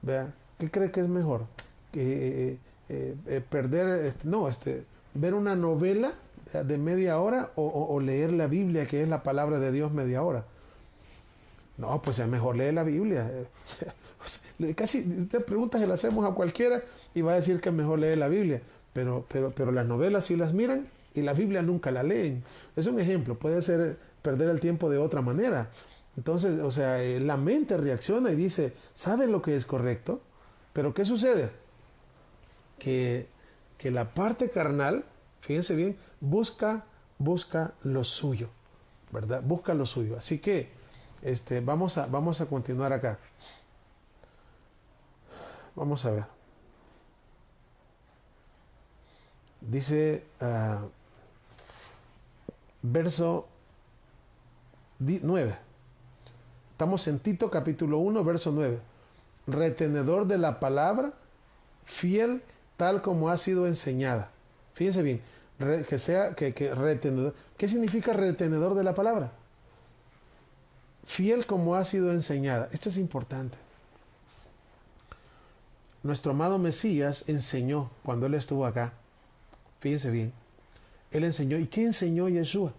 ¿Vea? ¿Qué cree que es mejor? Perder, ver una novela de media hora o leer la Biblia, que es la palabra de Dios, media hora. No, pues es mejor leer la Biblia. Casi te preguntas y le hacemos a cualquiera y va a decir que es mejor leer la Biblia. Pero las novelas sí las miran y la Biblia nunca la leen. Es un ejemplo, puede ser perder el tiempo de otra manera. Entonces, o sea, la mente reacciona y dice, ¿sabe lo que es correcto? Pero ¿qué sucede? Que la parte carnal, fíjense bien, busca lo suyo, ¿verdad? Busca lo suyo. Así que vamos a continuar acá. Vamos a ver. Dice verso 9. Estamos en Tito capítulo 1, verso 9. Retenedor de la palabra, fiel tal como ha sido enseñada. Fíjense bien, que retenedor. ¿Qué significa retenedor de la palabra? Fiel como ha sido enseñada. Esto es importante. Nuestro amado Mesías enseñó cuando Él estuvo acá. Fíjense bien. Él enseñó. ¿Y qué enseñó Yeshua?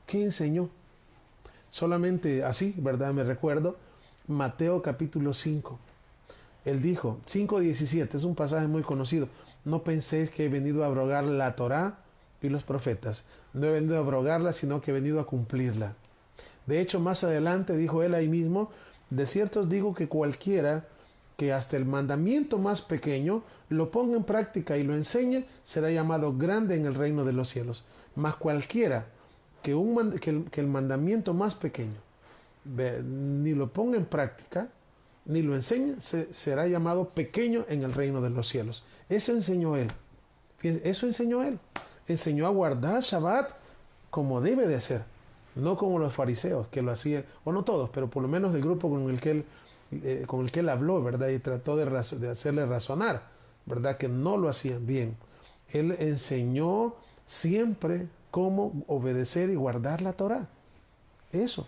¿Qué enseñó? Solamente así, ¿verdad? Me recuerdo Mateo capítulo 5. Él dijo, 5:17, es un pasaje muy conocido. No penséis que he venido a abrogar la Torá y los profetas. No he venido a abrogarla, sino que he venido a cumplirla. De hecho, más adelante dijo él ahí mismo, de cierto os digo que cualquiera que hasta el mandamiento más pequeño lo ponga en práctica y lo enseñe, será llamado grande en el reino de los cielos. Mas cualquiera que el mandamiento más pequeño ni lo ponga en práctica, ni lo enseñe, será llamado pequeño en el reino de los cielos. Eso enseñó él. Eso enseñó él. Enseñó a guardar Shabbat como debe de ser. No como los fariseos que lo hacían, o no todos, pero por lo menos del grupo con el que él habló, ¿verdad? Y trató de hacerle razonar, ¿verdad? Que no lo hacían bien. Él enseñó siempre cómo obedecer y guardar la Torá. Eso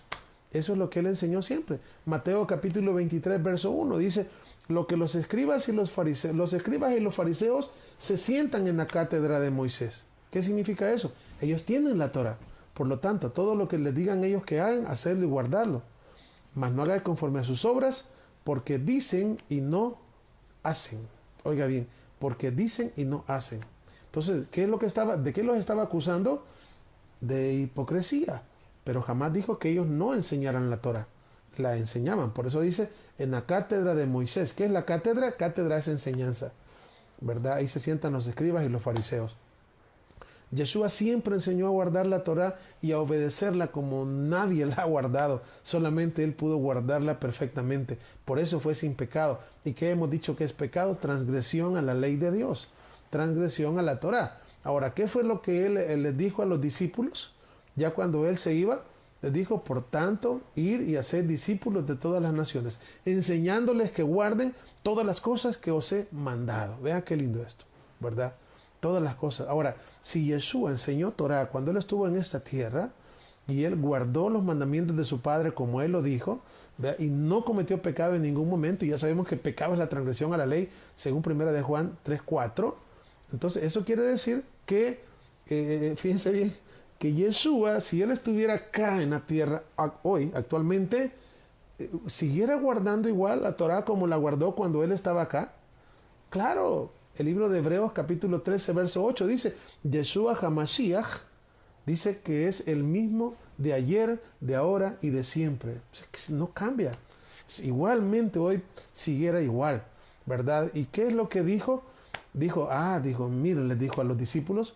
es lo que él enseñó siempre. Mateo capítulo 23, verso 1 dice, lo que los escribas y los fariseos se sientan en la cátedra de Moisés. ¿Qué significa eso? Ellos tienen la Torá. Por lo tanto, todo lo que les digan ellos que hagan, hacerlo y guardarlo. Mas no hagan conforme a sus obras, porque dicen y no hacen. Oiga bien, porque dicen y no hacen. Entonces, ¿de qué los estaba acusando? De hipocresía. Pero jamás dijo que ellos no enseñaran la Torá. La enseñaban. Por eso dice, en la cátedra de Moisés. ¿Qué es la cátedra? Cátedra es enseñanza, ¿verdad? Ahí se sientan los escribas y los fariseos. Yeshua siempre enseñó a guardar la Torá y a obedecerla como nadie la ha guardado. Solamente Él pudo guardarla perfectamente. Por eso fue sin pecado. ¿Y qué hemos dicho que es pecado? Transgresión a la ley de Dios. Transgresión a la Torá. Ahora, ¿qué fue lo que Él les dijo a los discípulos? Ya cuando Él se iba, les dijo, por tanto, ir y hacer discípulos de todas las naciones, enseñándoles que guarden todas las cosas que os he mandado. Vean qué lindo esto, ¿verdad? Todas las cosas. Ahora, si Yeshua enseñó Torah cuando Él estuvo en esta tierra y Él guardó los mandamientos de su Padre como Él lo dijo, ¿verdad? Y no cometió pecado en ningún momento, y ya sabemos que pecado es la transgresión a la ley, según 1 de Juan 3:4. Entonces, eso quiere decir que, fíjense bien, que Yeshua, si Él estuviera acá en la tierra hoy, actualmente, siguiera guardando igual la Torah como la guardó cuando Él estaba acá. Claro. El libro de Hebreos capítulo 13, verso 8 dice, Yeshua HaMashiach dice que es el mismo de ayer, de ahora y de siempre. O sea, que no cambia. Igualmente hoy siguiera igual, ¿verdad? ¿Y qué es lo que dijo? Dijo, miren, les dijo a los discípulos,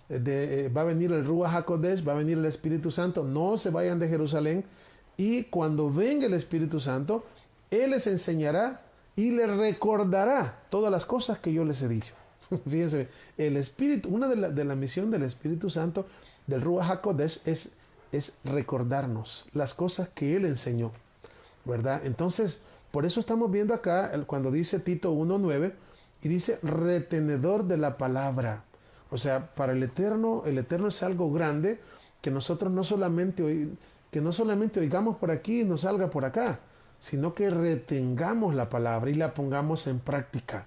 va a venir el Ruach HaKodesh, va a venir el Espíritu Santo, no se vayan de Jerusalén, y cuando venga el Espíritu Santo, Él les enseñará y le recordará todas las cosas que yo les he dicho. Fíjense, el Espíritu, una de la misión del Espíritu Santo, del Ruach HaKodesh, es recordarnos las cosas que Él enseñó, ¿verdad? Entonces, por eso estamos viendo acá, cuando dice Tito 1:9, y dice, retenedor de la palabra. O sea, para el Eterno es algo grande, que nosotros no solamente oigamos por aquí y nos salga por acá, sino que retengamos la palabra y la pongamos en práctica,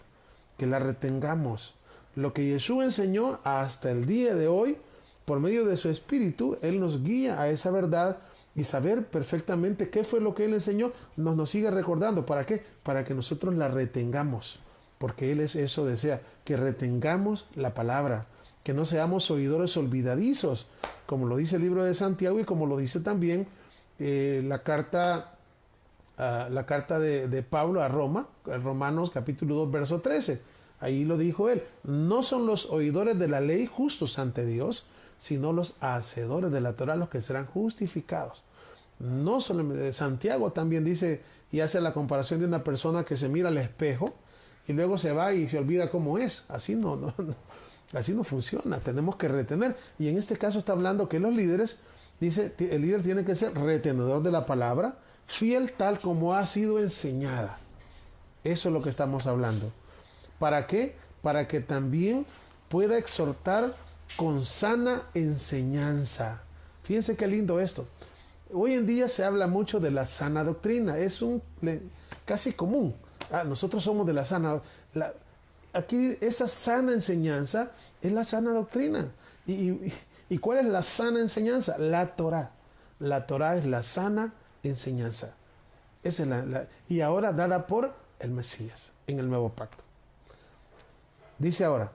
que la retengamos. Lo que Jesús enseñó hasta el día de hoy, por medio de su Espíritu, Él nos guía a esa verdad y saber perfectamente qué fue lo que Él enseñó, nos sigue recordando. ¿Para qué? Para que nosotros la retengamos, porque Él eso desea, que retengamos la palabra, que no seamos oidores olvidadizos, como lo dice el libro de Santiago y como lo dice también la carta de Pablo a Roma, Romanos capítulo 2, verso 13. Ahí lo dijo él: no son los oidores de la ley justos ante Dios, sino los hacedores de la Torah los que serán justificados. No solamente Santiago también dice y hace la comparación de una persona que se mira al espejo y luego se va y se olvida cómo es. Así no, así no funciona. Tenemos que retener. Y en este caso está hablando que los líderes, dice, el líder tiene que ser retenedor de la palabra, fiel tal como ha sido enseñada. Eso es lo que estamos hablando. ¿Para qué? Para que también pueda exhortar con sana enseñanza. Fíjense qué lindo esto. Hoy en día se habla mucho de la sana doctrina. Es casi común. Nosotros somos de la sana. Aquí esa sana enseñanza es la sana doctrina. ¿Y cuál es la sana enseñanza? La Torah. La Torah es la sana enseñanza. Esa es y ahora dada por el Mesías en el nuevo pacto. Dice ahora: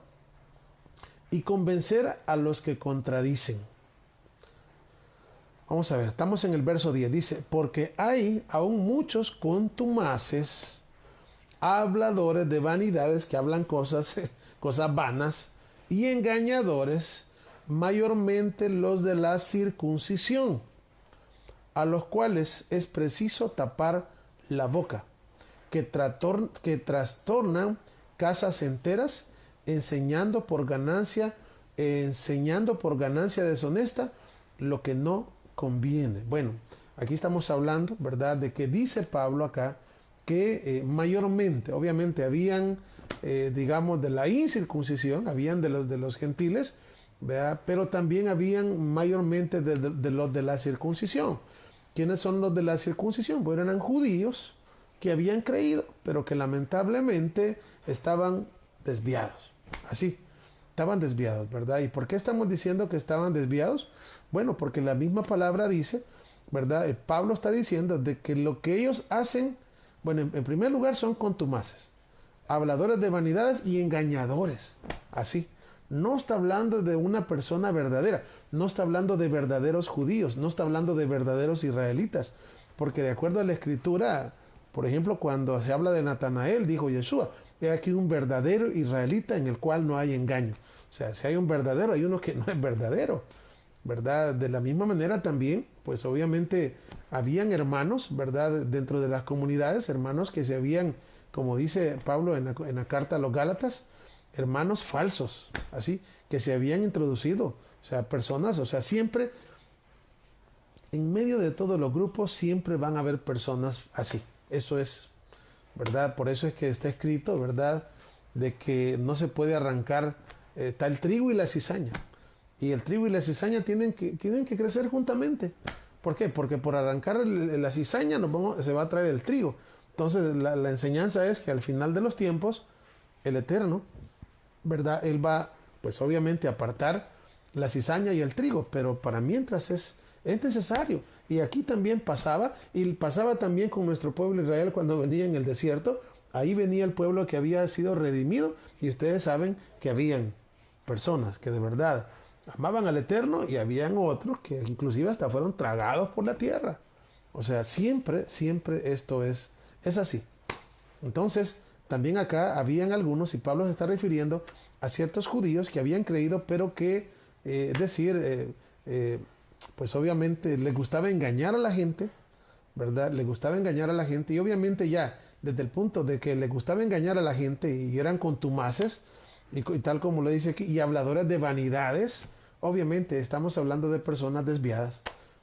y convencer a los que contradicen. Vamos a ver, estamos en el verso 10. Dice: porque hay aún muchos contumaces, habladores de vanidades, que hablan cosas vanas, y engañadores, mayormente los de la circuncisión, a los cuales es preciso tapar la boca, que trastornan casas enteras, enseñando por ganancia deshonesta lo que no conviene. Bueno, aquí estamos hablando, ¿verdad?, de que dice Pablo acá que mayormente, obviamente, habían, digamos, de la incircuncisión, habían de los gentiles, ¿verdad?, pero también habían mayormente de los de la circuncisión. ¿Quiénes son los de la circuncisión? Bueno, eran judíos que habían creído, pero que lamentablemente estaban desviados. Así, estaban desviados, ¿verdad? ¿Y por qué estamos diciendo que estaban desviados? Bueno, porque la misma palabra dice, ¿verdad? Pablo está diciendo de que lo que ellos hacen, bueno, en primer lugar son contumaces, habladores de vanidades y engañadores. Así, no está hablando de una persona verdadera, no está hablando de verdaderos judíos, no está hablando de verdaderos israelitas, porque de acuerdo a la escritura, por ejemplo, cuando se habla de Natanael, dijo Yeshua: he aquí un verdadero israelita en el cual no hay engaño. O sea, si hay un verdadero, hay uno que no es verdadero, ¿verdad? De la misma manera también, pues obviamente habían hermanos, ¿verdad?, dentro de las comunidades, hermanos que se habían, como dice Pablo en la carta a los Gálatas, hermanos falsos, así, que se habían introducido. O sea, personas, o sea, siempre, en medio de todos los grupos, siempre van a haber personas así. Eso es, ¿verdad? Por eso es que está escrito, ¿verdad?, de que no se puede arrancar tal trigo y la cizaña. Y el trigo y la cizaña tienen que crecer juntamente. ¿Por qué? Porque por arrancar la cizaña se va a traer el trigo. Entonces la enseñanza es que al final de los tiempos, el Eterno, ¿verdad?, Él va, pues obviamente, a apartar la cizaña y el trigo, pero para mientras es necesario. Y aquí también pasaba, y pasaba también con nuestro pueblo Israel cuando venía en el desierto. Ahí venía el pueblo que había sido redimido, y ustedes saben que habían personas que de verdad amaban al Eterno, y habían otros que inclusive hasta fueron tragados por la tierra. O sea, siempre esto es así. Entonces, también acá habían algunos, y Pablo se está refiriendo a ciertos judíos que habían creído, pero que, pues obviamente les gustaba engañar a la gente, ¿verdad? Les gustaba engañar a la gente, y obviamente ya, desde el punto de que les gustaba engañar a la gente y eran contumaces, y tal como lo dice aquí, y habladores de vanidades, obviamente estamos hablando de personas desviadas,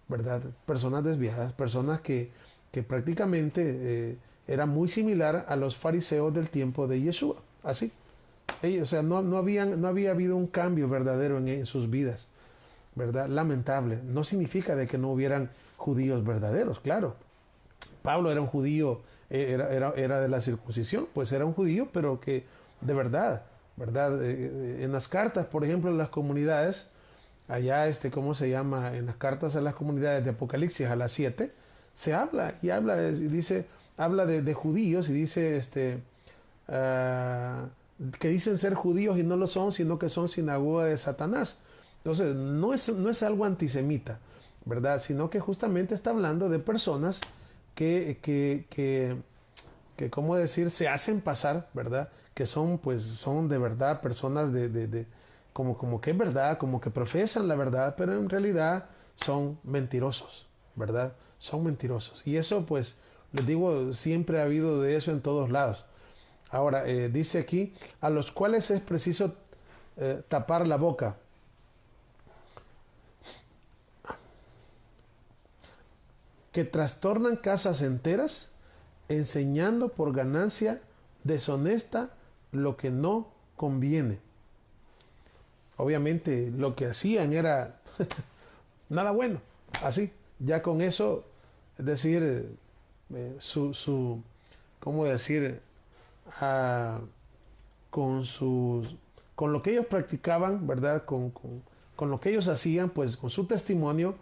¿verdad? Personas desviadas, personas que prácticamente eran muy similar a los fariseos del tiempo de Yeshua, así. Ellos, o sea, no había habido un cambio verdadero en sus vidas, ¿verdad? Lamentable. No significa de que no hubieran judíos verdaderos, claro. Pablo era un judío, era de la circuncisión, pues era un judío, pero que de verdad, ¿verdad? En las cartas, por ejemplo, en las comunidades, allá, ¿cómo se llama? En las cartas a las comunidades de Apocalipsis a las 7, se habla y habla, dice, habla de judíos y dice, ah, que dicen ser judíos y no lo son, sino que son sinagoga de Satanás. Entonces, no es algo antisemita, ¿verdad? Sino que justamente está hablando de personas que ¿cómo decir? Se hacen pasar, ¿verdad? Que son, pues, son de verdad personas como que es verdad, como que profesan la verdad, pero en realidad son mentirosos, ¿verdad? Son mentirosos. Y eso, pues, les digo, siempre ha habido de eso en todos lados. Ahora, dice aquí, a los cuales es preciso tapar la boca, que trastornan casas enteras, enseñando por ganancia deshonesta lo que no conviene. Obviamente lo que hacían era nada bueno, así, ya con eso, es decir, ¿cómo decir? Ah, con sus, con lo que ellos practicaban, ¿verdad? Con lo que ellos hacían, pues con su testimonio,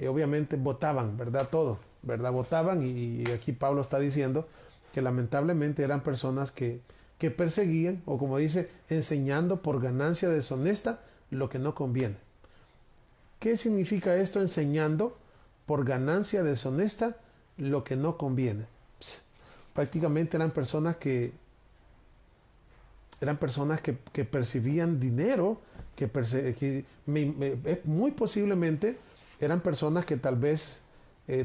obviamente votaban, ¿verdad? Todo, ¿verdad? Votaban y aquí Pablo está diciendo que lamentablemente eran personas que perseguían, o como dice, enseñando por ganancia deshonesta lo que no conviene. ¿Qué significa esto, enseñando por ganancia deshonesta lo que no conviene? Prácticamente eran personas que percibían dinero, muy posiblemente eran personas que tal vez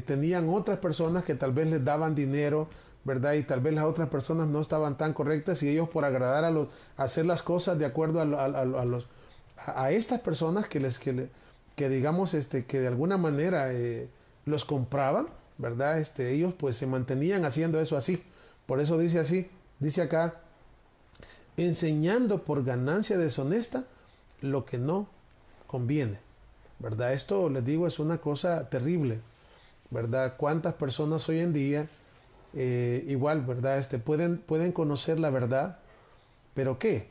tenían otras personas que tal vez les daban dinero, ¿verdad? Y tal vez las otras personas no estaban tan correctas y ellos por agradar a hacer las cosas de acuerdo a estas personas que digamos que de alguna manera los compraban, ¿verdad? Ellos pues se mantenían haciendo eso así. Por eso dice así, dice acá, enseñando por ganancia deshonesta lo que no conviene, ¿verdad? Esto, les digo, es una cosa terrible, ¿verdad? ¿Cuántas personas hoy en día igual, ¿verdad? Pueden conocer la verdad, pero ¿qué?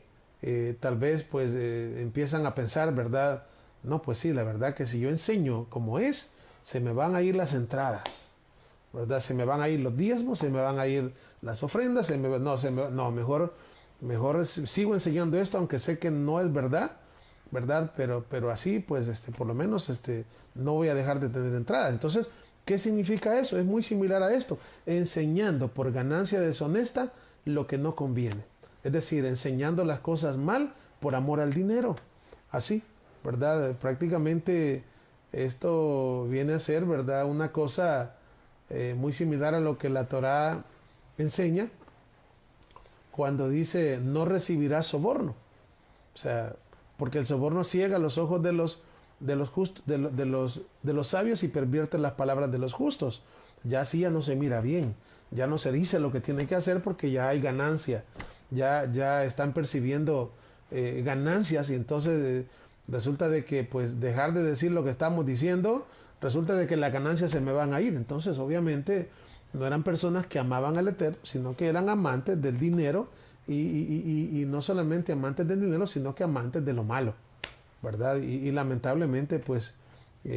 Tal vez pues empiezan a pensar, ¿verdad? No, pues sí, la verdad que si yo enseño como es, se me van a ir las entradas, ¿verdad? Se me van a ir los diezmos, se me van a ir las ofrendas, no, mejor sigo enseñando esto, aunque sé que no es verdad, ¿verdad? Pero así, pues, por lo menos, no voy a dejar de tener entrada. Entonces, ¿qué significa eso? Es muy similar a esto, enseñando por ganancia deshonesta lo que no conviene. Es decir, enseñando las cosas mal por amor al dinero. Así, ¿verdad? Prácticamente esto viene a ser, ¿verdad? Una cosa muy similar a lo que la Torá enseña cuando dice no recibirás soborno. O sea, porque el soborno ciega los ojos de los sabios y pervierte las palabras de los justos. Ya así ya no se mira bien, ya no se dice lo que tiene que hacer porque ya hay ganancia, ya están percibiendo ganancias y entonces resulta de que pues dejar de decir lo que estamos diciendo, resulta de que las ganancias se me van a ir. Entonces obviamente no eran personas que amaban al Eterno, sino que eran amantes del dinero y no solamente amantes del dinero, sino que amantes de lo malo, ¿verdad? Y lamentablemente pues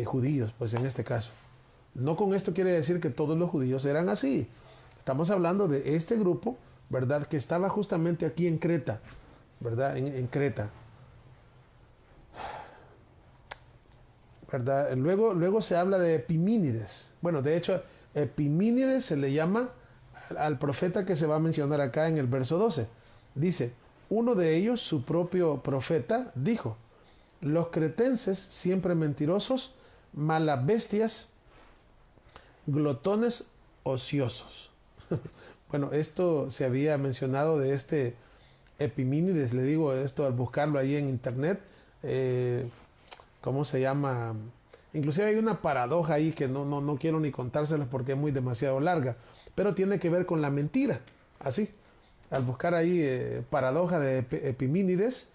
judíos, pues en este caso. No con esto quiere decir que todos los judíos eran así. Estamos hablando de este grupo, ¿verdad? Que estaba justamente aquí en Creta, ¿verdad? En Creta, ¿verdad? Luego se habla de Epimínides. Bueno, de hecho, Epimínides se le llama al profeta que se va a mencionar acá en el verso 12. Dice, uno de ellos, su propio profeta, dijo, los cretenses, siempre mentirosos, malas bestias, glotones ociosos. Bueno, esto se había mencionado de este Epimínides, le digo esto al buscarlo ahí en internet. ¿Cómo se llama? Inclusive hay una paradoja ahí que no quiero ni contárselas porque es muy demasiado larga, pero tiene que ver con la mentira. Así, al buscar ahí paradoja de Epimínides,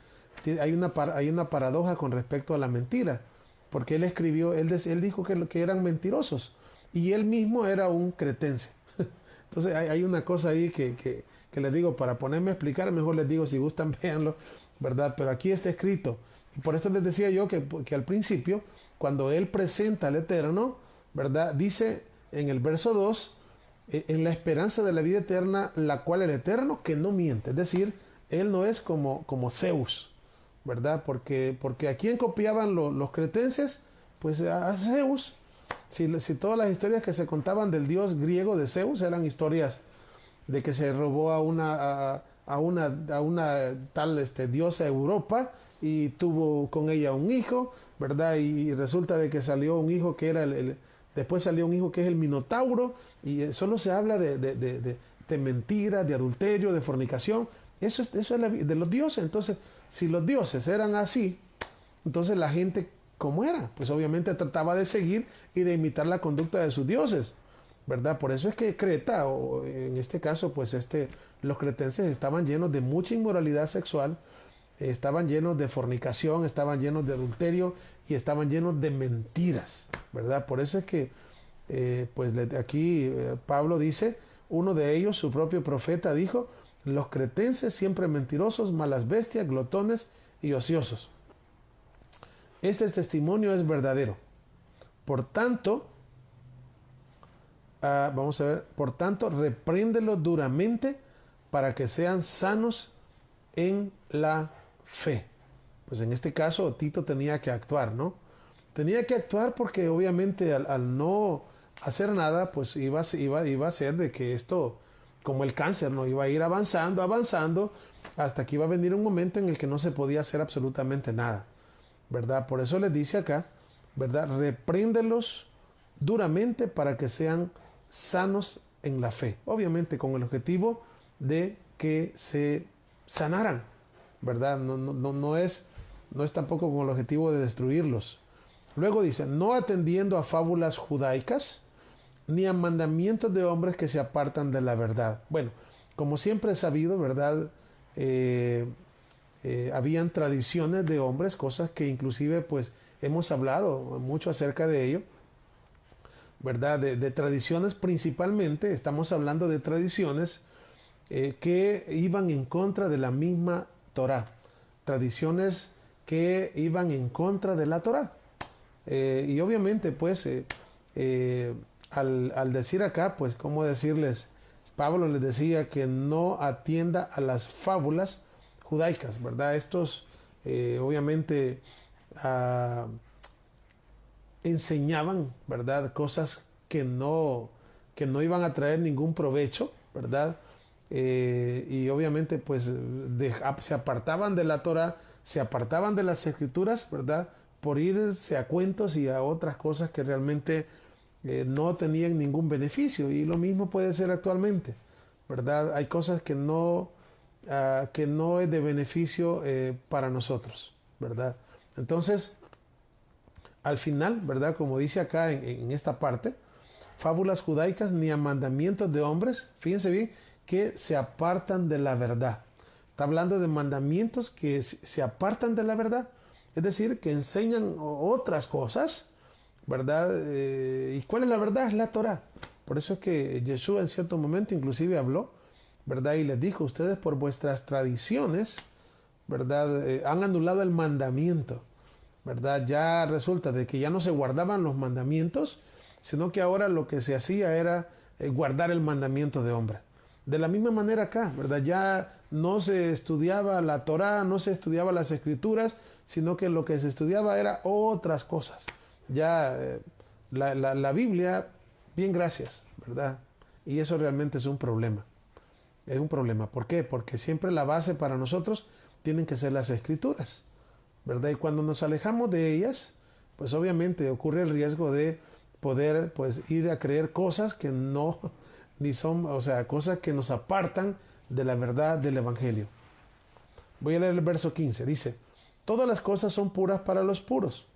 hay una paradoja con respecto a la mentira, porque él escribió, él dijo que eran mentirosos y él mismo era un cretense. Entonces hay una cosa ahí que les digo, para ponerme a explicar, mejor les digo, si gustan, véanlo, ¿verdad? Pero aquí está escrito Y por esto les decía yo que al principio, cuando él presenta al Eterno, ¿verdad? Dice en el verso 2, en la esperanza de la vida eterna, la cual el Eterno que no miente. Es decir, él no es como Zeus, ¿verdad? Porque a quién copiaban los cretenses, pues a Zeus. Si todas las historias que se contaban del dios griego de Zeus eran historias de que se robó a una tal diosa Europa y tuvo con ella un hijo, ¿verdad? Y resulta de que salió un hijo que era después salió un hijo que es el Minotauro, y solo se habla de mentira, de adulterio, de fornicación. Eso es de los dioses. Entonces, si los dioses eran así, entonces la gente, ¿cómo era? Pues obviamente trataba de seguir y de imitar la conducta de sus dioses, ¿verdad? Por eso es que Creta, o en este caso, pues los cretenses estaban llenos de mucha inmoralidad sexual, estaban llenos de fornicación, estaban llenos de adulterio y estaban llenos de mentiras, ¿verdad? Por eso es que, pues aquí Pablo dice, uno de ellos, su propio profeta, dijo, los cretenses siempre mentirosos, malas bestias, glotones y ociosos. Este testimonio es verdadero. Por tanto, vamos a ver, por tanto, repréndelos duramente para que sean sanos en la fe. Pues en este caso Tito tenía que actuar, ¿no? Tenía que actuar porque obviamente al no hacer nada, pues iba a ser de que esto, como el cáncer, ¿no? Iba a ir avanzando, avanzando, hasta que iba a venir un momento en el que no se podía hacer absolutamente nada, ¿verdad? Por eso les dice acá, ¿verdad? Repréndelos duramente para que sean sanos en la fe. Obviamente con el objetivo de que se sanaran, ¿verdad? No es tampoco con el objetivo de destruirlos. Luego dice, no atendiendo a fábulas judaicas, ni a mandamientos de hombres que se apartan de la verdad. Bueno, como siempre he sabido, ¿verdad? Habían tradiciones de hombres, cosas que inclusive pues hemos hablado mucho acerca de ello, ¿verdad? De tradiciones principalmente, estamos hablando de tradiciones que iban en contra de la misma Torá, tradiciones que iban en contra de la Torá. Y obviamente pues al decir acá, pues cómo decirles, Pablo les decía que no atienda a las fábulas judaicas, ¿verdad? Estos obviamente enseñaban, ¿verdad? Cosas que no iban a traer ningún provecho, ¿verdad? Y obviamente pues se apartaban de la Torah, se apartaban de las escrituras, ¿verdad? Por irse a cuentos y a otras cosas que realmente no tenían ningún beneficio. Y lo mismo puede ser actualmente, ¿verdad? Hay cosas que no es de beneficio para nosotros, ¿verdad? Entonces, al final, ¿verdad? Como dice acá en esta parte, fábulas judaicas ni a mandamientos de hombres, fíjense bien, que se apartan de la verdad. Está hablando de mandamientos que se apartan de la verdad, es decir, que enseñan otras cosas, ¿verdad? ¿Y cuál es la verdad? Es la Torah. Por eso es que Jesús en cierto momento inclusive habló, ¿verdad? Y les dijo, ustedes por vuestras tradiciones, ¿verdad? Han anulado el mandamiento, ¿verdad? Ya resulta de que ya no se guardaban los mandamientos, sino que ahora lo que se hacía era guardar el mandamiento de hombre. De la misma manera acá, ¿verdad? Ya no se estudiaba la Torá, no se estudiaba las escrituras, sino que lo que se estudiaba era otras cosas. Ya la Biblia, bien gracias, ¿verdad? Y eso realmente es un problema. Es un problema. ¿Por qué? Porque siempre la base para nosotros tienen que ser las escrituras, ¿verdad? Y cuando nos alejamos de ellas, pues obviamente ocurre el riesgo de poder pues ir a creer cosas que no ni son, o sea, cosas que nos apartan de la verdad del evangelio. Voy a leer el verso 15, dice, todas las cosas son puras para los puros,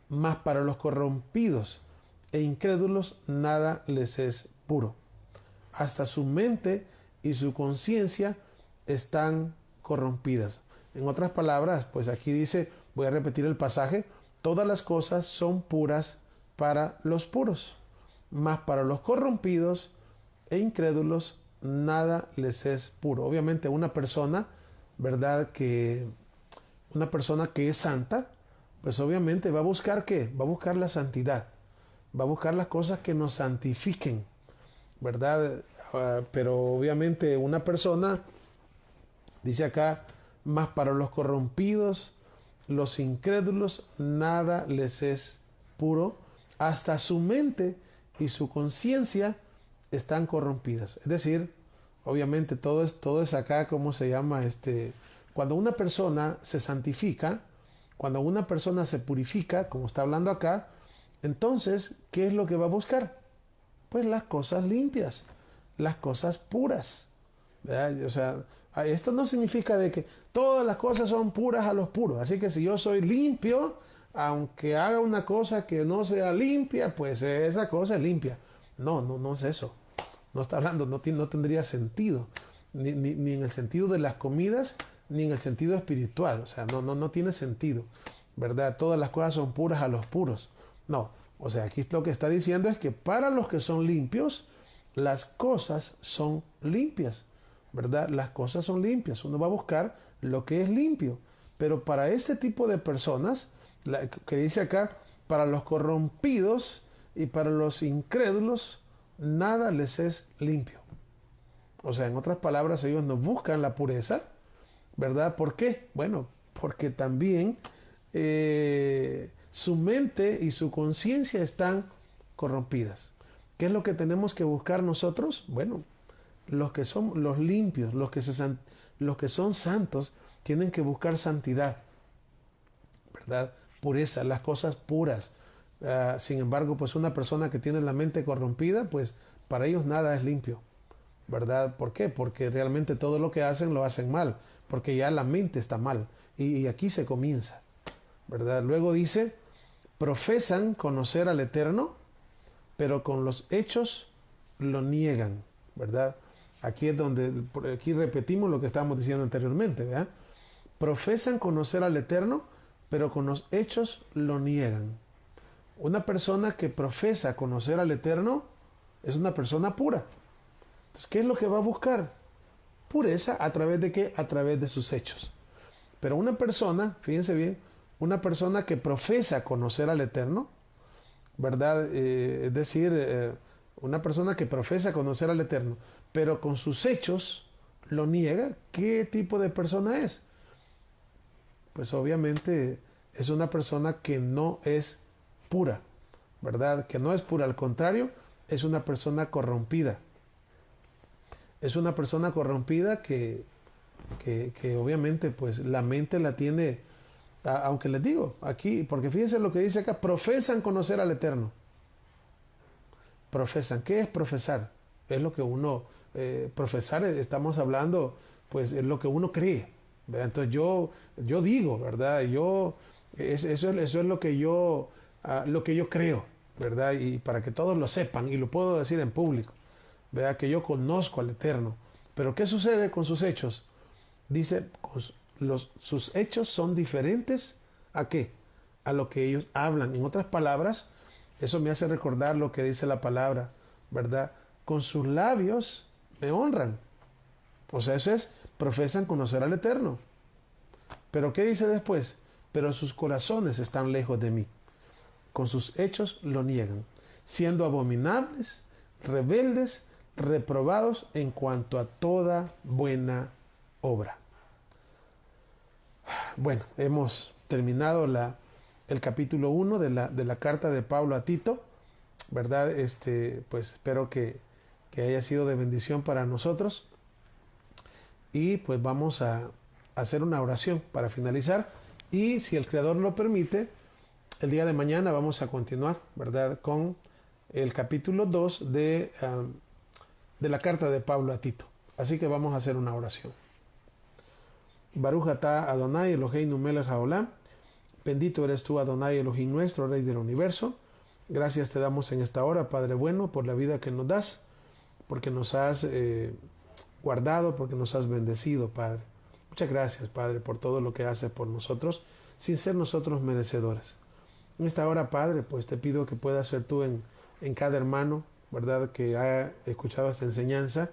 mas para los corrompidos e incrédulos nada les es puro. Hasta su mente y su conciencia están corrompidas. En otras palabras, pues aquí dice, voy a repetir el pasaje, todas las cosas son puras para los puros, mas para los corrompidos e incrédulos nada les es puro. Obviamente una persona, ¿verdad? una persona que es santa, pues obviamente va a buscar ¿qué? Va a buscar la santidad, va a buscar las cosas que nos santifiquen, ¿verdad? Pero obviamente una persona, dice acá, más para los corrompidos, los incrédulos, nada les es puro, hasta su mente y su conciencia están corrompidas. Es decir, obviamente todo es acá, ¿cómo se llama? Cuando una persona se santifica, cuando una persona se purifica, como está hablando acá, entonces, ¿qué es lo que va a buscar? Pues las cosas limpias, las cosas puras. ¿Verdad? O sea, esto no significa de que todas las cosas son puras a los puros. Así que si yo soy limpio, aunque haga una cosa que no sea limpia, pues esa cosa es limpia. No es eso. No está hablando, no tendría sentido. Ni en el sentido de las comidas, ni en el sentido espiritual. O sea, no tiene sentido. ¿Verdad? Todas las cosas son puras a los puros. No. O sea, aquí lo que está diciendo es que para los que son limpios, las cosas son limpias. ¿Verdad? Las cosas son limpias. Uno va a buscar lo que es limpio. Pero para este tipo de personas, que dice acá, para los corrompidos y para los incrédulos, nada les es limpio. O sea, en otras palabras, ellos no buscan la pureza, ¿verdad? ¿Por qué? Bueno, porque también su mente y su conciencia están corrompidas. ¿Qué es lo que tenemos que buscar nosotros? Bueno, los que son los limpios, los que son santos, tienen que buscar santidad, ¿verdad? Pureza, las cosas puras. Sin embargo, pues una persona que tiene la mente corrompida, pues para ellos nada es limpio, ¿verdad? ¿Por qué? Porque realmente todo lo que hacen lo hacen mal, porque ya la mente está mal. Y aquí se comienza, ¿verdad? Luego dice, profesan conocer al Eterno, pero con los hechos lo niegan, ¿verdad? Aquí es donde, aquí repetimos lo que estábamos diciendo anteriormente, ¿verdad? Profesan conocer al Eterno, pero con los hechos lo niegan. Una persona que profesa conocer al Eterno es una persona pura. Entonces, ¿qué es lo que va a buscar? Pureza, ¿a través de qué? A través de sus hechos. Pero una persona, fíjense bien, una persona que profesa conocer al Eterno, ¿verdad? Es decir, una persona que profesa conocer al Eterno, pero con sus hechos lo niega, ¿qué tipo de persona es? Pues obviamente es una persona que no es pura, ¿verdad? Que no es pura, al contrario, es una persona corrompida. Es una persona corrompida que obviamente pues la mente la tiene, aunque les digo aquí, porque fíjense lo que dice acá, profesan conocer al Eterno. Profesan, ¿qué es profesar? Es lo que uno, profesar, estamos hablando, pues es lo que uno cree, ¿verdad? Entonces yo digo, ¿verdad? Eso es lo que yo creo, ¿verdad? Y para que todos lo sepan, y lo puedo decir en público, ¿verdad? Que yo conozco al Eterno. Pero ¿qué sucede con sus hechos? Dice, sus hechos son diferentes ¿a qué? A lo que ellos hablan. En otras palabras, eso me hace recordar lo que dice la palabra, ¿verdad? Con sus labios me honran. O sea, eso es, profesan conocer al Eterno. Pero ¿qué dice después? Pero sus corazones están lejos de mí. Con sus hechos lo niegan, siendo abominables, rebeldes, reprobados en cuanto a toda buena obra. Bueno, hemos terminado el capítulo 1 de la carta de Pablo a Tito, ¿verdad? Pues espero que haya sido de bendición para nosotros. Y pues vamos a hacer una oración para finalizar. Y si el Creador lo permite, el día de mañana vamos a continuar, ¿verdad? Con el capítulo 2 de la carta de Pablo a Tito. Así que vamos a hacer una oración. Baruch atah Adonai Eloheinu melech haolam. Bendito eres tú, Adonai Elohim nuestro, Rey del universo. Gracias te damos en esta hora, Padre bueno, por la vida que nos das, porque nos has guardado, porque nos has bendecido, Padre. Muchas gracias, Padre, por todo lo que haces por nosotros, sin ser nosotros merecedores. En esta hora, Padre, pues te pido que puedas ser tú en cada hermano, ¿verdad?, que haya escuchado esta enseñanza,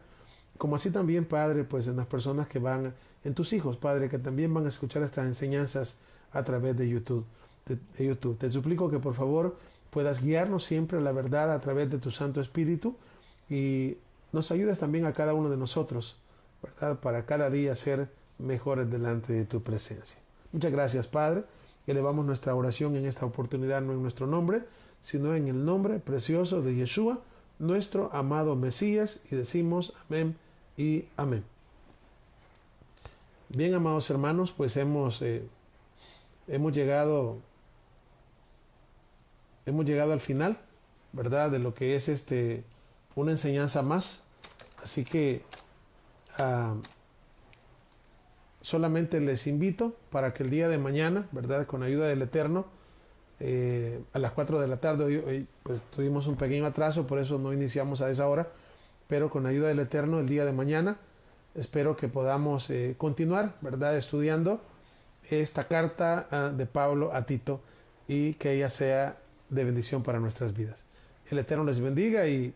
como así también, Padre, pues en las personas que van, en tus hijos, Padre, que también van a escuchar estas enseñanzas a través de YouTube. De YouTube. Te suplico que por favor puedas guiarnos siempre a la verdad a través de tu Santo Espíritu y nos ayudes también a cada uno de nosotros, ¿verdad? Para cada día ser mejores delante de tu presencia. Muchas gracias, Padre. Elevamos nuestra oración en esta oportunidad, no en nuestro nombre, sino en el nombre precioso de Yeshua, nuestro amado Mesías, y decimos amén y amén. Bien, amados hermanos, pues hemos llegado al final, ¿verdad? De lo que es una enseñanza más. Así que solamente les invito para que el día de mañana, ¿verdad? Con ayuda del Eterno, a las 4 de la tarde, hoy, pues tuvimos un pequeño atraso, por eso no iniciamos a esa hora, pero con ayuda del Eterno el día de mañana espero que podamos continuar, ¿verdad? Estudiando esta carta de Pablo a Tito y que ella sea de bendición para nuestras vidas. El Eterno les bendiga y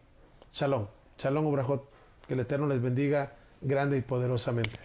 shalom, shalom ubrajot, que el Eterno les bendiga grande y poderosamente.